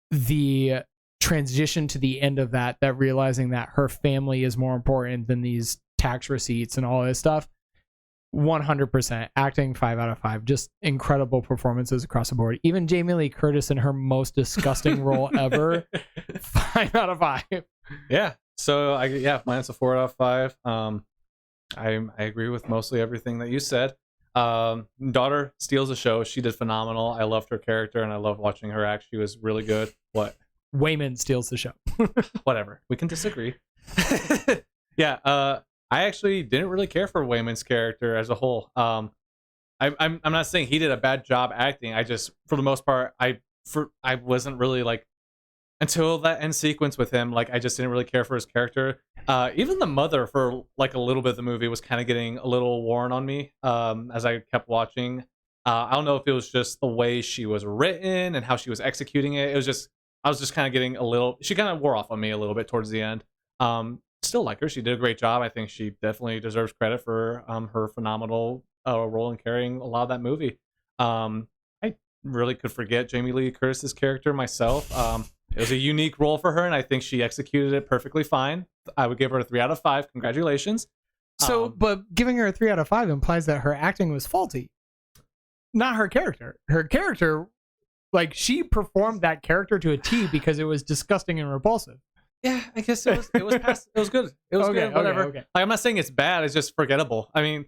the transition to the end of that realizing that her family is more important than these tax receipts and all this stuff. 100% acting 5 out of 5. Just incredible performances across the board. Even Jamie Lee Curtis in her most disgusting role ever, 5 out of 5. Yeah. So mine's a 4 out of 5. I agree with mostly everything that you said. Daughter steals the show. She did phenomenal. I loved her character, and I loved watching her act. She was really good. What? Waymond steals the show. Whatever. We can disagree. I actually didn't really care for Waymond's character as a whole. I'm not saying he did a bad job acting. I just, for the most part, I wasn't really like, until that end sequence with him, like I just didn't really care for his character. Even the mother, for like a little bit of the movie, was kind of getting a little worn on me as I kept watching. I don't know if it was just the way she was written and how she was executing it. I was just kind of getting a little. She kind of wore off on me a little bit towards the end. Still like her. She did a great job. I think she definitely deserves credit for her phenomenal role in carrying a lot of that movie. I really could forget Jamie Lee Curtis's character myself. It was a unique role for her, and I think she executed it perfectly fine. I would give her a 3 out of 5. Congratulations. So, but giving her a 3 out of 5 implies that her acting was faulty, not her character. Her character, like, she performed that character to a T because it was disgusting and repulsive. Yeah, I guess it was good. It was good. Whatever. Okay. Like, I'm not saying it's bad. It's just forgettable. I mean,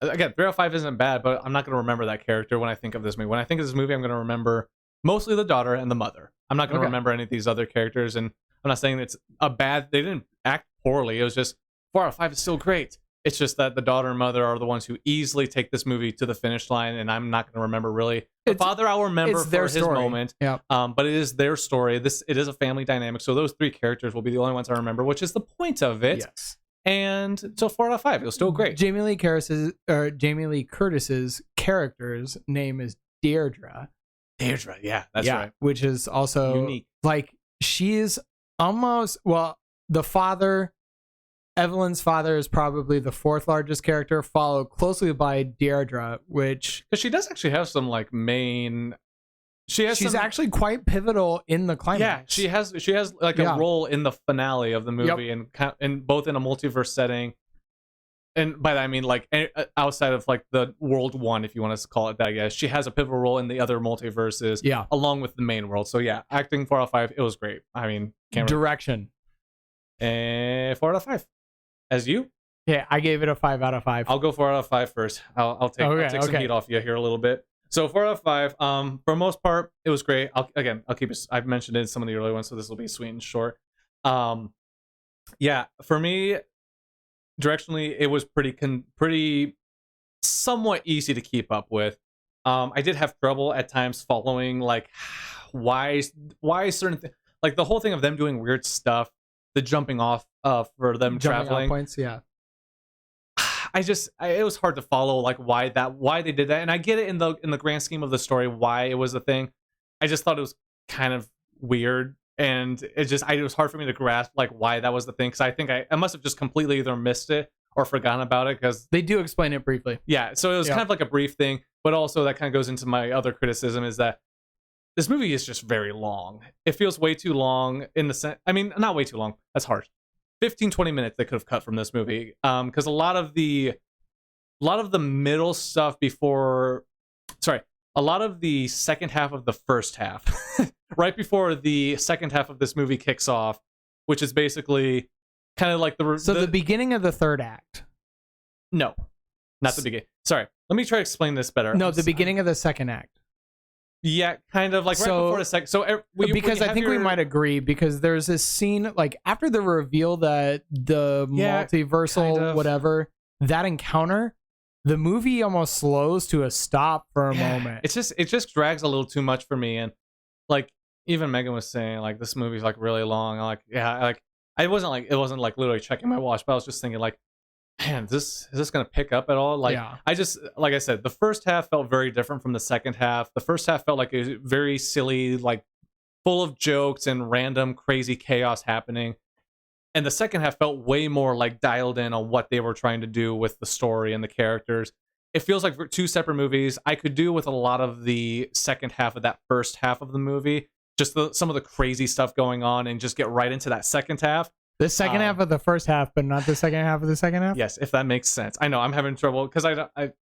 again, 3 out of 5 isn't bad, but I'm not going to remember that character when I think of this movie. When I think of this movie, I'm going to remember mostly the daughter and the mother. I'm not going to remember any of these other characters, and I'm not saying it's they didn't act poorly. It was just 4 out of 5 is still great. It's just that the daughter and mother are the ones who easily take this movie to the finish line, and I'm not going to remember really. The father I'll remember for his moment, but it is their story. It is a family dynamic, so those 3 characters will be the only ones I remember, which is the point of it. Yes. And so 4 out of 5, it was still great. Jamie Lee Curtis's character's name is Deirdre. Deirdre, yeah, that's right. Which is also unique. Like, she's almost, the father, Evelyn's father, is probably the 4th largest character, followed closely by Deirdre, which, because she does actually have some like main. She's actually quite pivotal in the climax. Yeah, she has like a role in the finale of the movie, and both in a multiverse setting. And by that I mean like outside of like the World 1, if you want to call it that, I guess. She has a pivotal role in the other multiverses, along with the main world. So yeah, acting 4 out of 5, it was great. I mean, direction, 4 out of 5. As you? Okay, I gave it a 5 out of 5. I'll go 4 out of 5 first. I'll take some heat off you here a little bit. So 4 out of 5. For the most part, it was great. I'll keep it. I've mentioned it in some of the early ones, so this will be sweet and short. Yeah, for me, directionally, it was pretty somewhat easy to keep up with. I did have trouble at times following like why certain things, like the whole thing of them doing weird stuff, the jumping off for them traveling points. Yeah, it was hard to follow like why they did that, and I get it in the grand scheme of the story why it was a thing. I just thought it was kind of weird, and it was hard for me to grasp like why that was the thing, because I think I must have just completely either missed it or forgotten about it, because they do explain it briefly. Yeah, so it was kind of like a brief thing, but also that kind of goes into my other criticism is that this movie is just very long. It feels way too long in the sense, I mean, not way too long, that's harsh. 15-20 minutes they could have cut from this movie, because a lot of the middle stuff a lot of the second half of the first half right before the second half of this movie kicks off, which is basically kind of like the beginning of the third act. No, not the beginning. Sorry, let me try to explain this better. No, the beginning of the second act. Yeah, kind of like right before the second. So because I think we might agree, because there's this scene like after the reveal that the multiversal kind of. Whatever, that encounter, the movie almost slows to a stop for a moment. It just drags a little too much for me, and like even Megan was saying, like this movie's like really long. I'm like, yeah, like it wasn't like literally checking my watch, but I was just thinking like, man, is this gonna pick up at all? Like, I just, like I said, the first half felt very different from the second half. The first half felt like it was very silly, like full of jokes and random crazy chaos happening. And the second half felt way more like dialed in on what they were trying to do with the story and the characters. It feels like two separate movies. I could do with a lot of the second half of that first half of the movie, just some of the crazy stuff going on, and just get right into that second half. The second half of the first half, but not the second half of the second half? Yes, if that makes sense. I know I'm having trouble because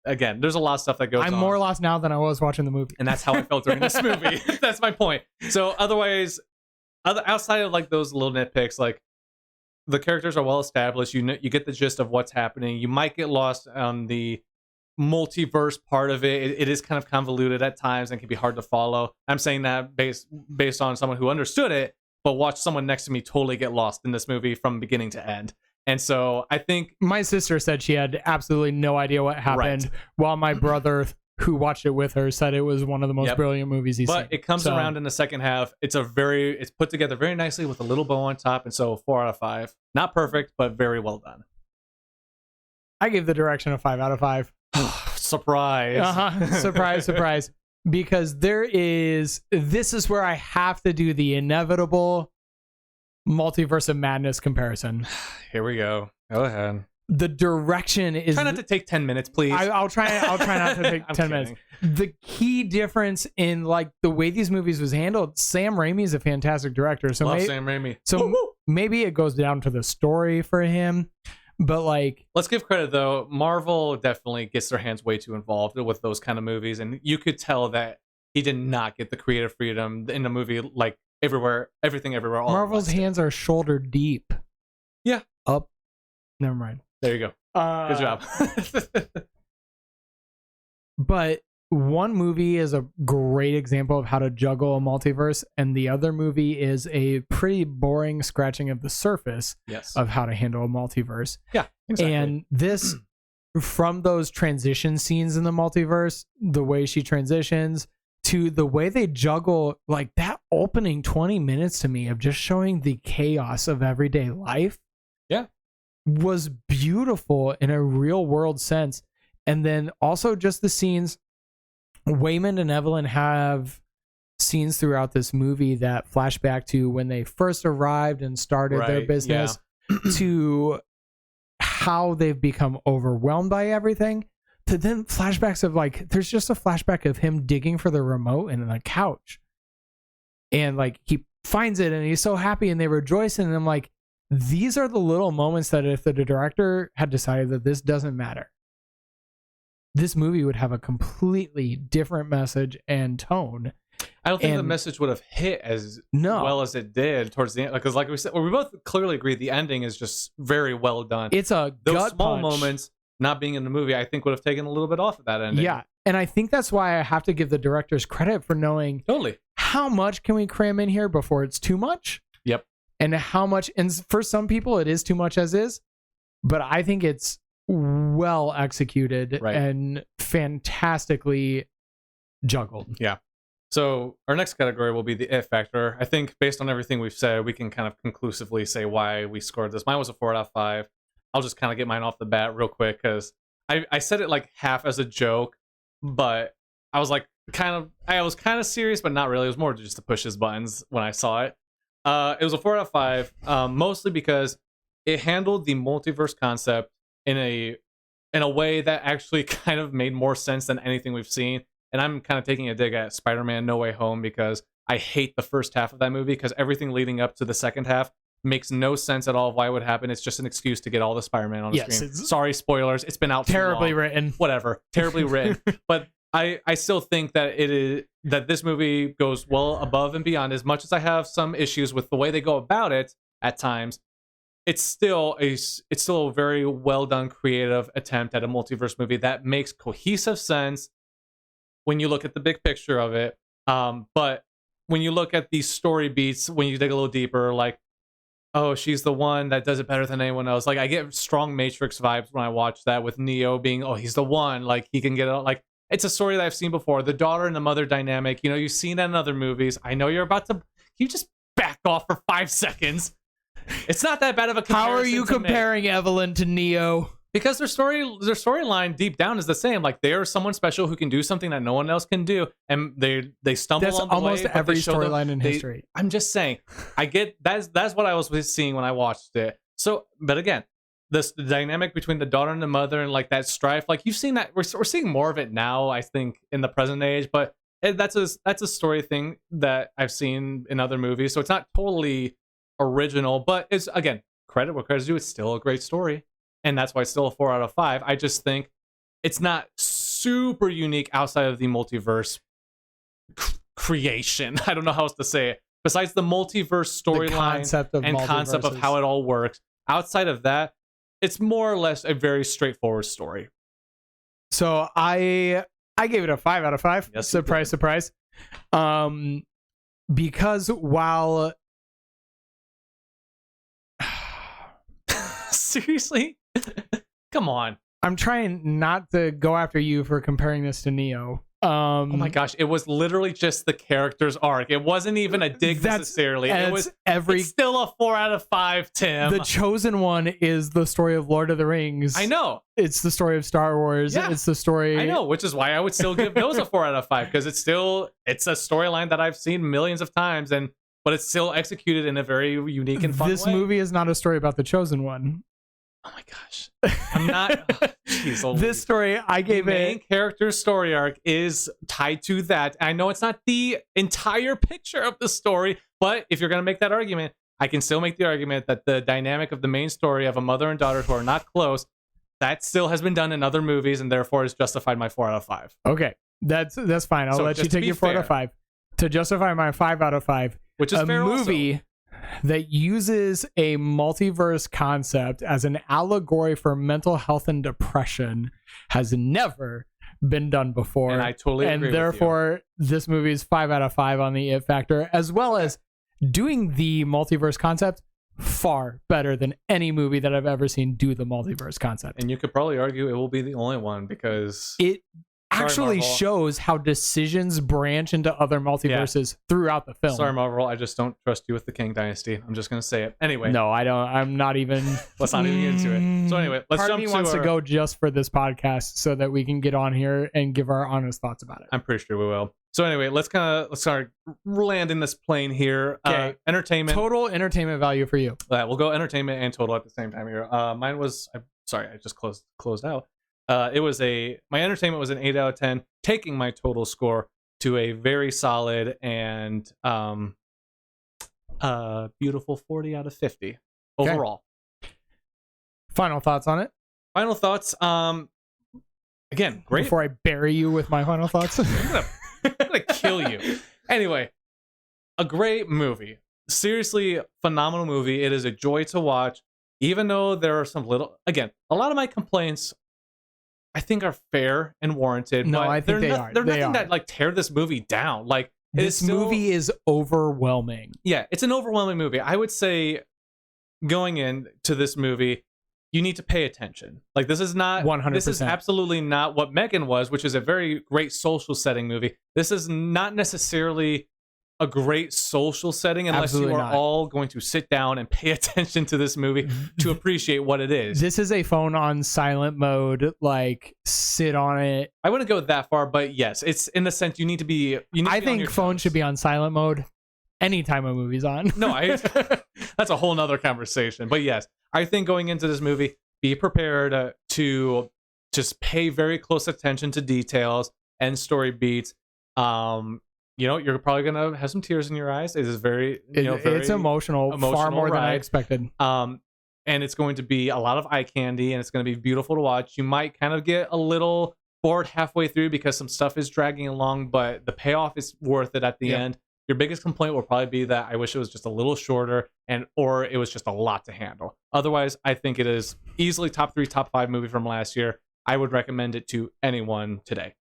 again, there's a lot of stuff that goes on. I'm more lost now than I was watching the movie. And that's how I felt during this movie. That's my point. So otherwise, outside of like those little nitpicks, like the characters are well established. You get the gist of what's happening. You might get lost on the multiverse part of it. It is kind of convoluted at times and can be hard to follow. I'm saying that based on someone who understood it, but watched someone next to me totally get lost in this movie from beginning to end. And so I think my sister said she had absolutely no idea what happened, while my brother, who watched it with her, said it was one of the most brilliant movies he's seen. But it comes around in the second half. It's put together very nicely with a little bow on top, and so 4 out of 5. Not perfect, but very well done. I gave the direction a 5 out of 5. Surprise. Surprise. Because this is where I have to do the inevitable Multiverse of Madness comparison. Here we go. Go ahead. The direction is... Try not to take 10 minutes, please. I'll try not to take 10 minutes. The key difference in like the way these movies was handled, Sam Raimi is a fantastic director. So Love Sam Raimi. So maybe it goes down to the story for him. But like, let's give credit though. Marvel definitely gets their hands way too involved with those kind of movies, and you could tell that he did not get the creative freedom in the movie like everything everywhere. All Marvel's hands are shoulder deep. Yeah. Up. Never mind. There you go. Good job. But one movie is a great example of how to juggle a multiverse, and the other movie is a pretty boring scratching of the surface of how to handle a multiverse. Yeah, exactly. And this, from those transition scenes in the multiverse, the way she transitions to the way they juggle, like that opening 20 minutes to me of just showing the chaos of everyday life, was beautiful in a real world sense. And then also just the scenes. Waymond and Evelyn have scenes throughout this movie that flash back to when they first arrived and started their business to how they've become overwhelmed by everything, to then flashbacks of like, there's just a flashback of him digging for the remote in the couch. And like, he finds it and he's so happy and they rejoice. And I'm like, these are the little moments that if the director had decided that this doesn't matter, this movie would have a completely different message and tone. I don't think the And- message would have hit as No. well as it did towards the end. Because, like we said, we both clearly agree the ending is just very well done. It's a Those gut small punch. moments not being in the movie, I think, would have taken a little bit off of that ending. Yeah, and I think that's why I have to give the directors credit for knowing Totally. how much can we cram in here before it's too much. Yep. And how much, and for some people it is too much as is, but I think it's well executed Right. and fantastically juggled. Yeah. So our next category will be the it factor. I think based on everything we've said, we can kind of conclusively say why we scored this. Mine was a 4 out of 5. I'll just kind of get mine off the bat real quick because I said it like half as a joke, but I was like I was kind of serious, but not really. It was more just to push his buttons when I saw it. It was a 4 out of 5, mostly because it handled the multiverse concept in a way that actually kind of made more sense than anything we've seen. And I'm kind of taking a dig at Spider-Man No Way Home because I hate the first half of that movie because everything leading up to the second half makes no sense at all of why it would happen. It's just an excuse to get all the Spider-Man on the screen. Sorry, spoilers. It's been out Terribly too long. written. Whatever. Terribly written. But I still think that this movie goes well above and beyond. As much as I have some issues with the way they go about it at times, it's still a very well done creative attempt at a multiverse movie that makes cohesive sense when you look at the big picture of it. But when you look at these story beats, when you dig a little deeper, like, oh, she's the one that does it better than anyone else. Like, I get strong Matrix vibes when I watch that with Neo being, oh, he's the one. Like, he can get it. Like, it's a story that I've seen before. The daughter and the mother dynamic, you've seen that in other movies. I know you're about to, you just back off for 5 seconds. It's not that bad of a comparison. How are you comparing Evelyn to Neo? Because their storyline deep down is the same. Like, they are someone special who can do something that no one else can do, and they stumble That's on the almost way, every storyline in history. I'm just saying, I get that's what I was seeing when I watched it. So, but again, the dynamic between the daughter and the mother and like that strife, like you've seen that we're seeing more of it now, I think, in the present age. But that's a story thing that I've seen in other movies, so it's not totally original. But it's, again, credit where credit's due. It's still a great story. And that's why it's still a 4 out of 5. I just think it's not super unique outside of the multiverse creation. I don't know how else to say it. Besides the multiverse storyline and concept of how it all works, outside of that, it's more or less a very straightforward story. So I gave it a 5 out of 5. Yes, surprise, surprise. Because while seriously. Come on. I'm trying not to go after you for comparing this to Neo. Oh my gosh, it was literally just the character's arc. It wasn't even a dig necessarily. It's still a 4 out of 5, Tim. The Chosen One is the story of Lord of the Rings. I know. It's the story of Star Wars. Yeah. It's the story. I know, which is why I would still give those a 4 out of 5 because it's a storyline that I've seen millions of times, but it's still executed in a very unique and fun way. This movie is not a story about the Chosen One. Oh my gosh. I'm not. Jeez, this story, I gave the main character's story arc is tied to that. I know it's not the entire picture of the story, but if you're going to make that argument, I can still make the argument that the dynamic of the main story of a mother and daughter who are not close, that still has been done in other movies and therefore has justified my 4 out of 5. Okay. That's fine. I'll let you take your 4 out of 5. To justify my 5 out of 5, which is a fair movie also. That uses a multiverse concept as an allegory for mental health and depression has never been done before. And I totally agree and therefore, this movie is 5 out of 5 on the it factor, as well as doing the multiverse concept far better than any movie that I've ever seen do the multiverse concept. And you could probably argue it will be the only one because it actually shows how decisions branch into other multiverses throughout the film. Sorry, Marvel, I just don't trust you with the King Dynasty. I'm just going to say it. Anyway. No, I don't. I'm not even. Let's not even get into it. So anyway, let's Part jump of me to wants to go just for this podcast so that we can get on here and give our honest thoughts about it. I'm pretty sure we will. So anyway, let's start landing this plane here. Okay. Entertainment. Total entertainment value for you. We'll go entertainment and total at the same time here. Mine was, I just closed out. My entertainment was an 8 out of 10, taking my total score to a very solid and beautiful 40 out of 50 overall. Final thoughts on it? Final thoughts. Again, great. Before I bury you with my final thoughts. I'm gonna kill you. Anyway, a great movie. Seriously, phenomenal movie. It is a joy to watch, even though there are some again, a lot of my complaints I think are fair and warranted. No, but I think they are. They're They nothing are. that like tear this movie down. Like this movie is overwhelming. Yeah, it's an overwhelming movie. I would say going into this movie, you need to pay attention. Like this is not 100%. This is absolutely not what Megan was, which is a very great social setting movie. This is not necessarily a great social setting unless Absolutely you are not. all going to sit down and pay attention to this movie to appreciate what it is. This is a phone on silent mode, like sit on it. I wouldn't go that far, but yes, it's in the sense you need to be. I think phone should be on silent mode anytime a movie's on. No, that's a whole nother conversation. But yes, I think going into this movie, be prepared to just pay very close attention to details and story beats. You're probably gonna have some tears in your eyes. It is very, it's emotional far more than I expected. And it's going to be a lot of eye candy, and it's going to be beautiful to watch. You might kind of get a little bored halfway through because some stuff is dragging along, but the payoff is worth it at the end. Your biggest complaint will probably be that I wish it was just a little shorter, or it was just a lot to handle. Otherwise, I think it is easily top 3, top 5 movie from last year. I would recommend it to anyone today.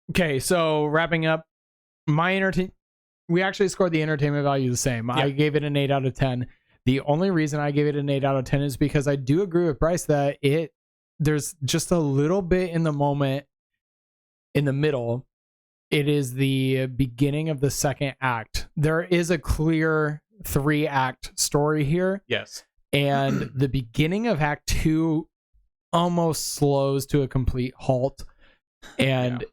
Okay, so wrapping up. We actually scored the entertainment value the same. I gave it an 8 out of 10. The only reason I gave it an 8 out of 10 is because I do agree with Bryce that there's just a little bit in the moment in the middle. It is the beginning of the second act. There is a clear 3-act story here. Yes. And the beginning of act 2 almost slows to a complete halt. And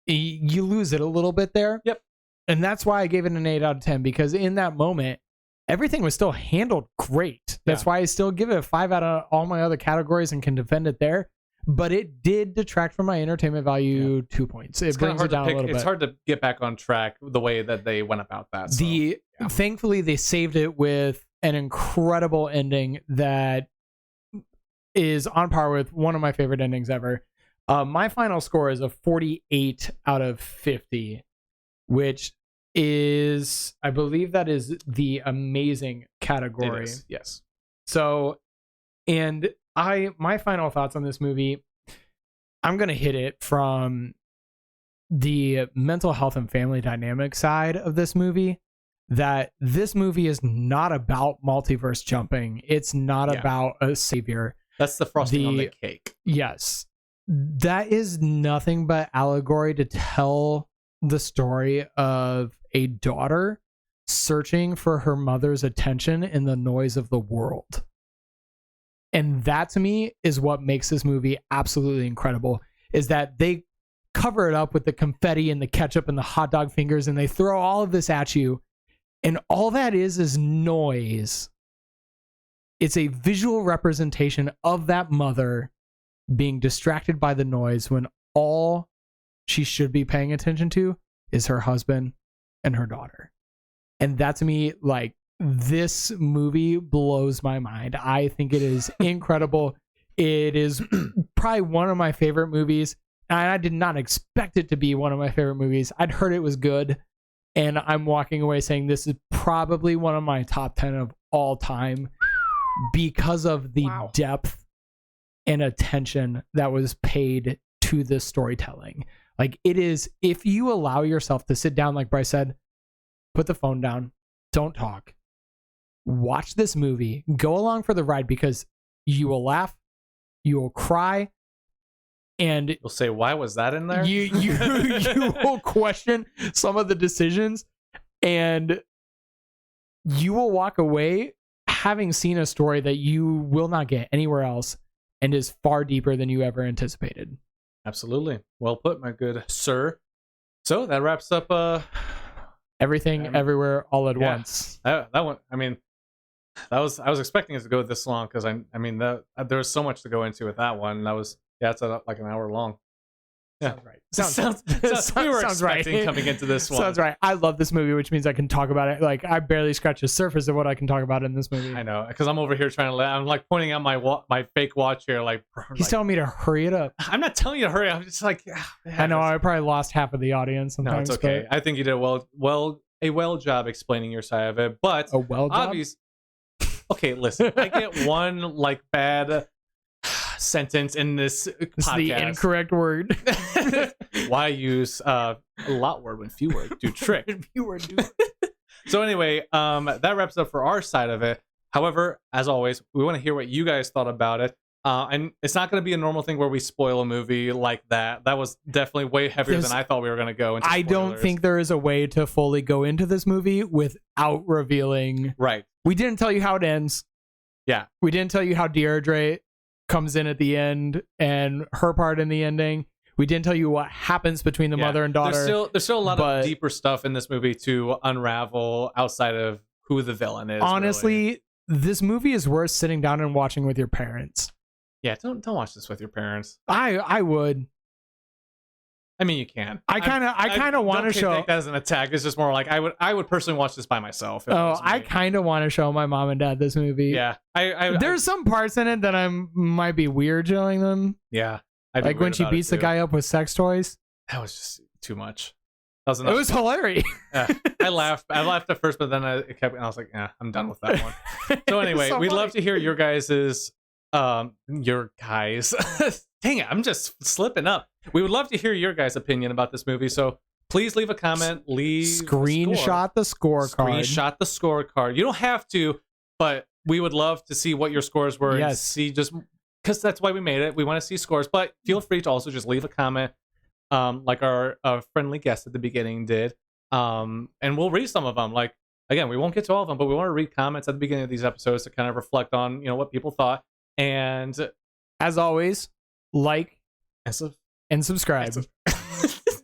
you lose it a little bit there. Yep. And that's why I gave it an 8 out of 10, because in that moment, everything was still handled great. That's why I still give it a 5 out of all my other categories and can defend it there. But it did detract from my entertainment value 2 points. It brings it down a little bit. It's hard to get back on track the way that they went about that. So, Thankfully, they saved it with an incredible ending that is on par with one of my favorite endings ever. My final score is a 48 out of 50, which is, I believe that is the amazing category. It is, yes. So, and my final thoughts on this movie, I'm going to hit it from the mental health and family dynamic side of this movie, that this movie is not about multiverse jumping. It's not about a savior. That's the frosting on the cake. Yes. That is nothing but allegory to tell the story of a daughter searching for her mother's attention in the noise of the world. And that to me is what makes this movie absolutely incredible, is that they cover it up with the confetti and the ketchup and the hot dog fingers, and they throw all of this at you. And all that is noise. It's a visual representation of that mother being distracted by the noise when all she should be paying attention to is her husband and her daughter. And that to me, like, this movie blows my mind. I think it is incredible. It is probably one of my favorite movies. And I did not expect it to be one of my favorite movies. I'd heard it was good. And I'm walking away saying this is probably one of my top 10 of all time because of the depth and attention that was paid to this storytelling. Like, it is, if you allow yourself to sit down, like Bryce said, put the phone down, don't talk, watch this movie, go along for the ride, because you will laugh, you will cry, and you'll say, why was that in there? You will question some of the decisions, and you will walk away having seen a story that you will not get anywhere else and is far deeper than you ever anticipated. Absolutely. Well put, my good sir. So that wraps up Everything, Everywhere, All at Once. That one, I mean, I was expecting it to go this long, because I mean there was so much to go into with that one. That was it's like an hour long. Sounds right. We were sounds right. expecting coming into this one. Sounds right. I love this movie, which means I can talk about it. Like, I barely scratch the surface of what I can talk about in this movie. I know, because I'm over here trying to. I'm like pointing out my fake watch here. Like he's telling me to hurry it up. I'm not telling you to hurry. I'm just like, I know. I probably lost half of the audience. No, it's okay. I think you did a well job explaining your side of it. But a well job. Okay, listen. I get one like bad sentence in this podcast. This is the incorrect word. Why use a lot word when few words do trick? So anyway, that wraps up for our side of it. However, as always, we want to hear what you guys thought about it. And it's not going to be a normal thing where we spoil a movie like that. That was definitely way heavier than I thought we were going to go into. I don't think there is a way to fully go into this movie without revealing. Right. We didn't tell you how it ends. Yeah. We didn't tell you how Deirdre comes in at the end and her part in the ending. We didn't tell you what happens between the mother and daughter. There's still a lot of deeper stuff in this movie to unravel outside of who the villain is. Honestly, this movie is worth sitting down and watching with your parents. Yeah, don't watch this with your parents. I would. I mean, you can. I kind of want to show. Take that as an attack. It's just more like I would personally watch this by myself. I kind of want to show my mom and dad this movie. Yeah, there's some parts in it that might be weird showing them. Yeah, like when she beats the guy up with sex toys. That was just too much. That was enough. It was hilarious. I laughed at first, but then I was like, I'm done with that one. So anyway, we'd love to hear your guys's. Your guys. Dang it, I'm just slipping up. We would love to hear your guys' opinion about this movie. So please leave a comment. Screenshot the scorecard. Screenshot the scorecard. You don't have to, but we would love to see what your scores were. Yes. And see, just because that's why we made it. We want to see scores, but feel free to also just leave a comment, like our friendly guest at the beginning did. And we'll read some of them. Like, again, we won't get to all of them, but we want to read comments at the beginning of these episodes to kind of reflect on, what people thought. And as always, like and subscribe.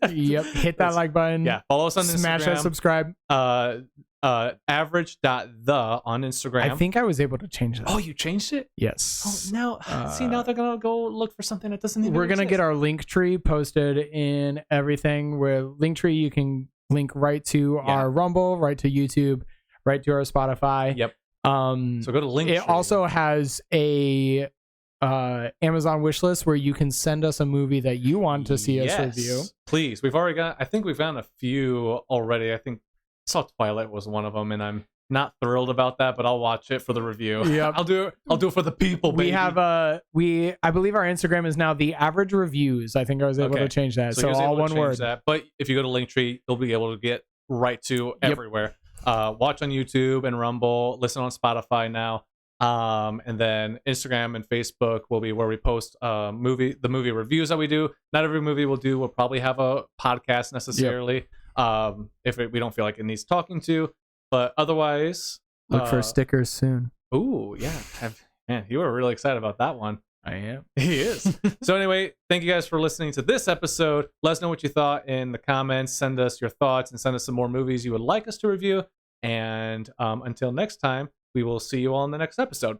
Yep, hit that like button. Yeah, follow us on Instagram. Smash that subscribe. Average.the on Instagram. I think I was able to change that. Oh, you changed it? Yes. Oh, now see, now they're gonna go look for something that doesn't even We're gonna exist. get our link tree posted in everything. Where link tree, you can link right to our Rumble, right to YouTube, right to our Spotify. Yep. So go to Linktree. It also has a Amazon wish list where you can send us a movie that you want to see us review. Please. I think we've gotten a few already. I think I saw Twilight was one of them, and I'm not thrilled about that, but I'll watch it for the review. Yep. I'll do it for the people, baby. We have I believe our Instagram is now the average reviews. I think I was able to change that. So all one word. But if you go to Linktree, you'll be able to get right to everywhere. Watch on YouTube and Rumble, listen on Spotify now, and then Instagram and Facebook will be where we post the movie reviews that we do. Not every movie we'll do will probably have a podcast necessarily, if we don't feel like it needs talking to, but otherwise look for stickers soon. Ooh, yeah. Man, you were really excited about that one. I am. He is. So anyway, thank you guys for listening to this episode. Let us know what you thought in the comments. Send us your thoughts and send us some more movies you would like us to review. And until next time, we will see you all in the next episode.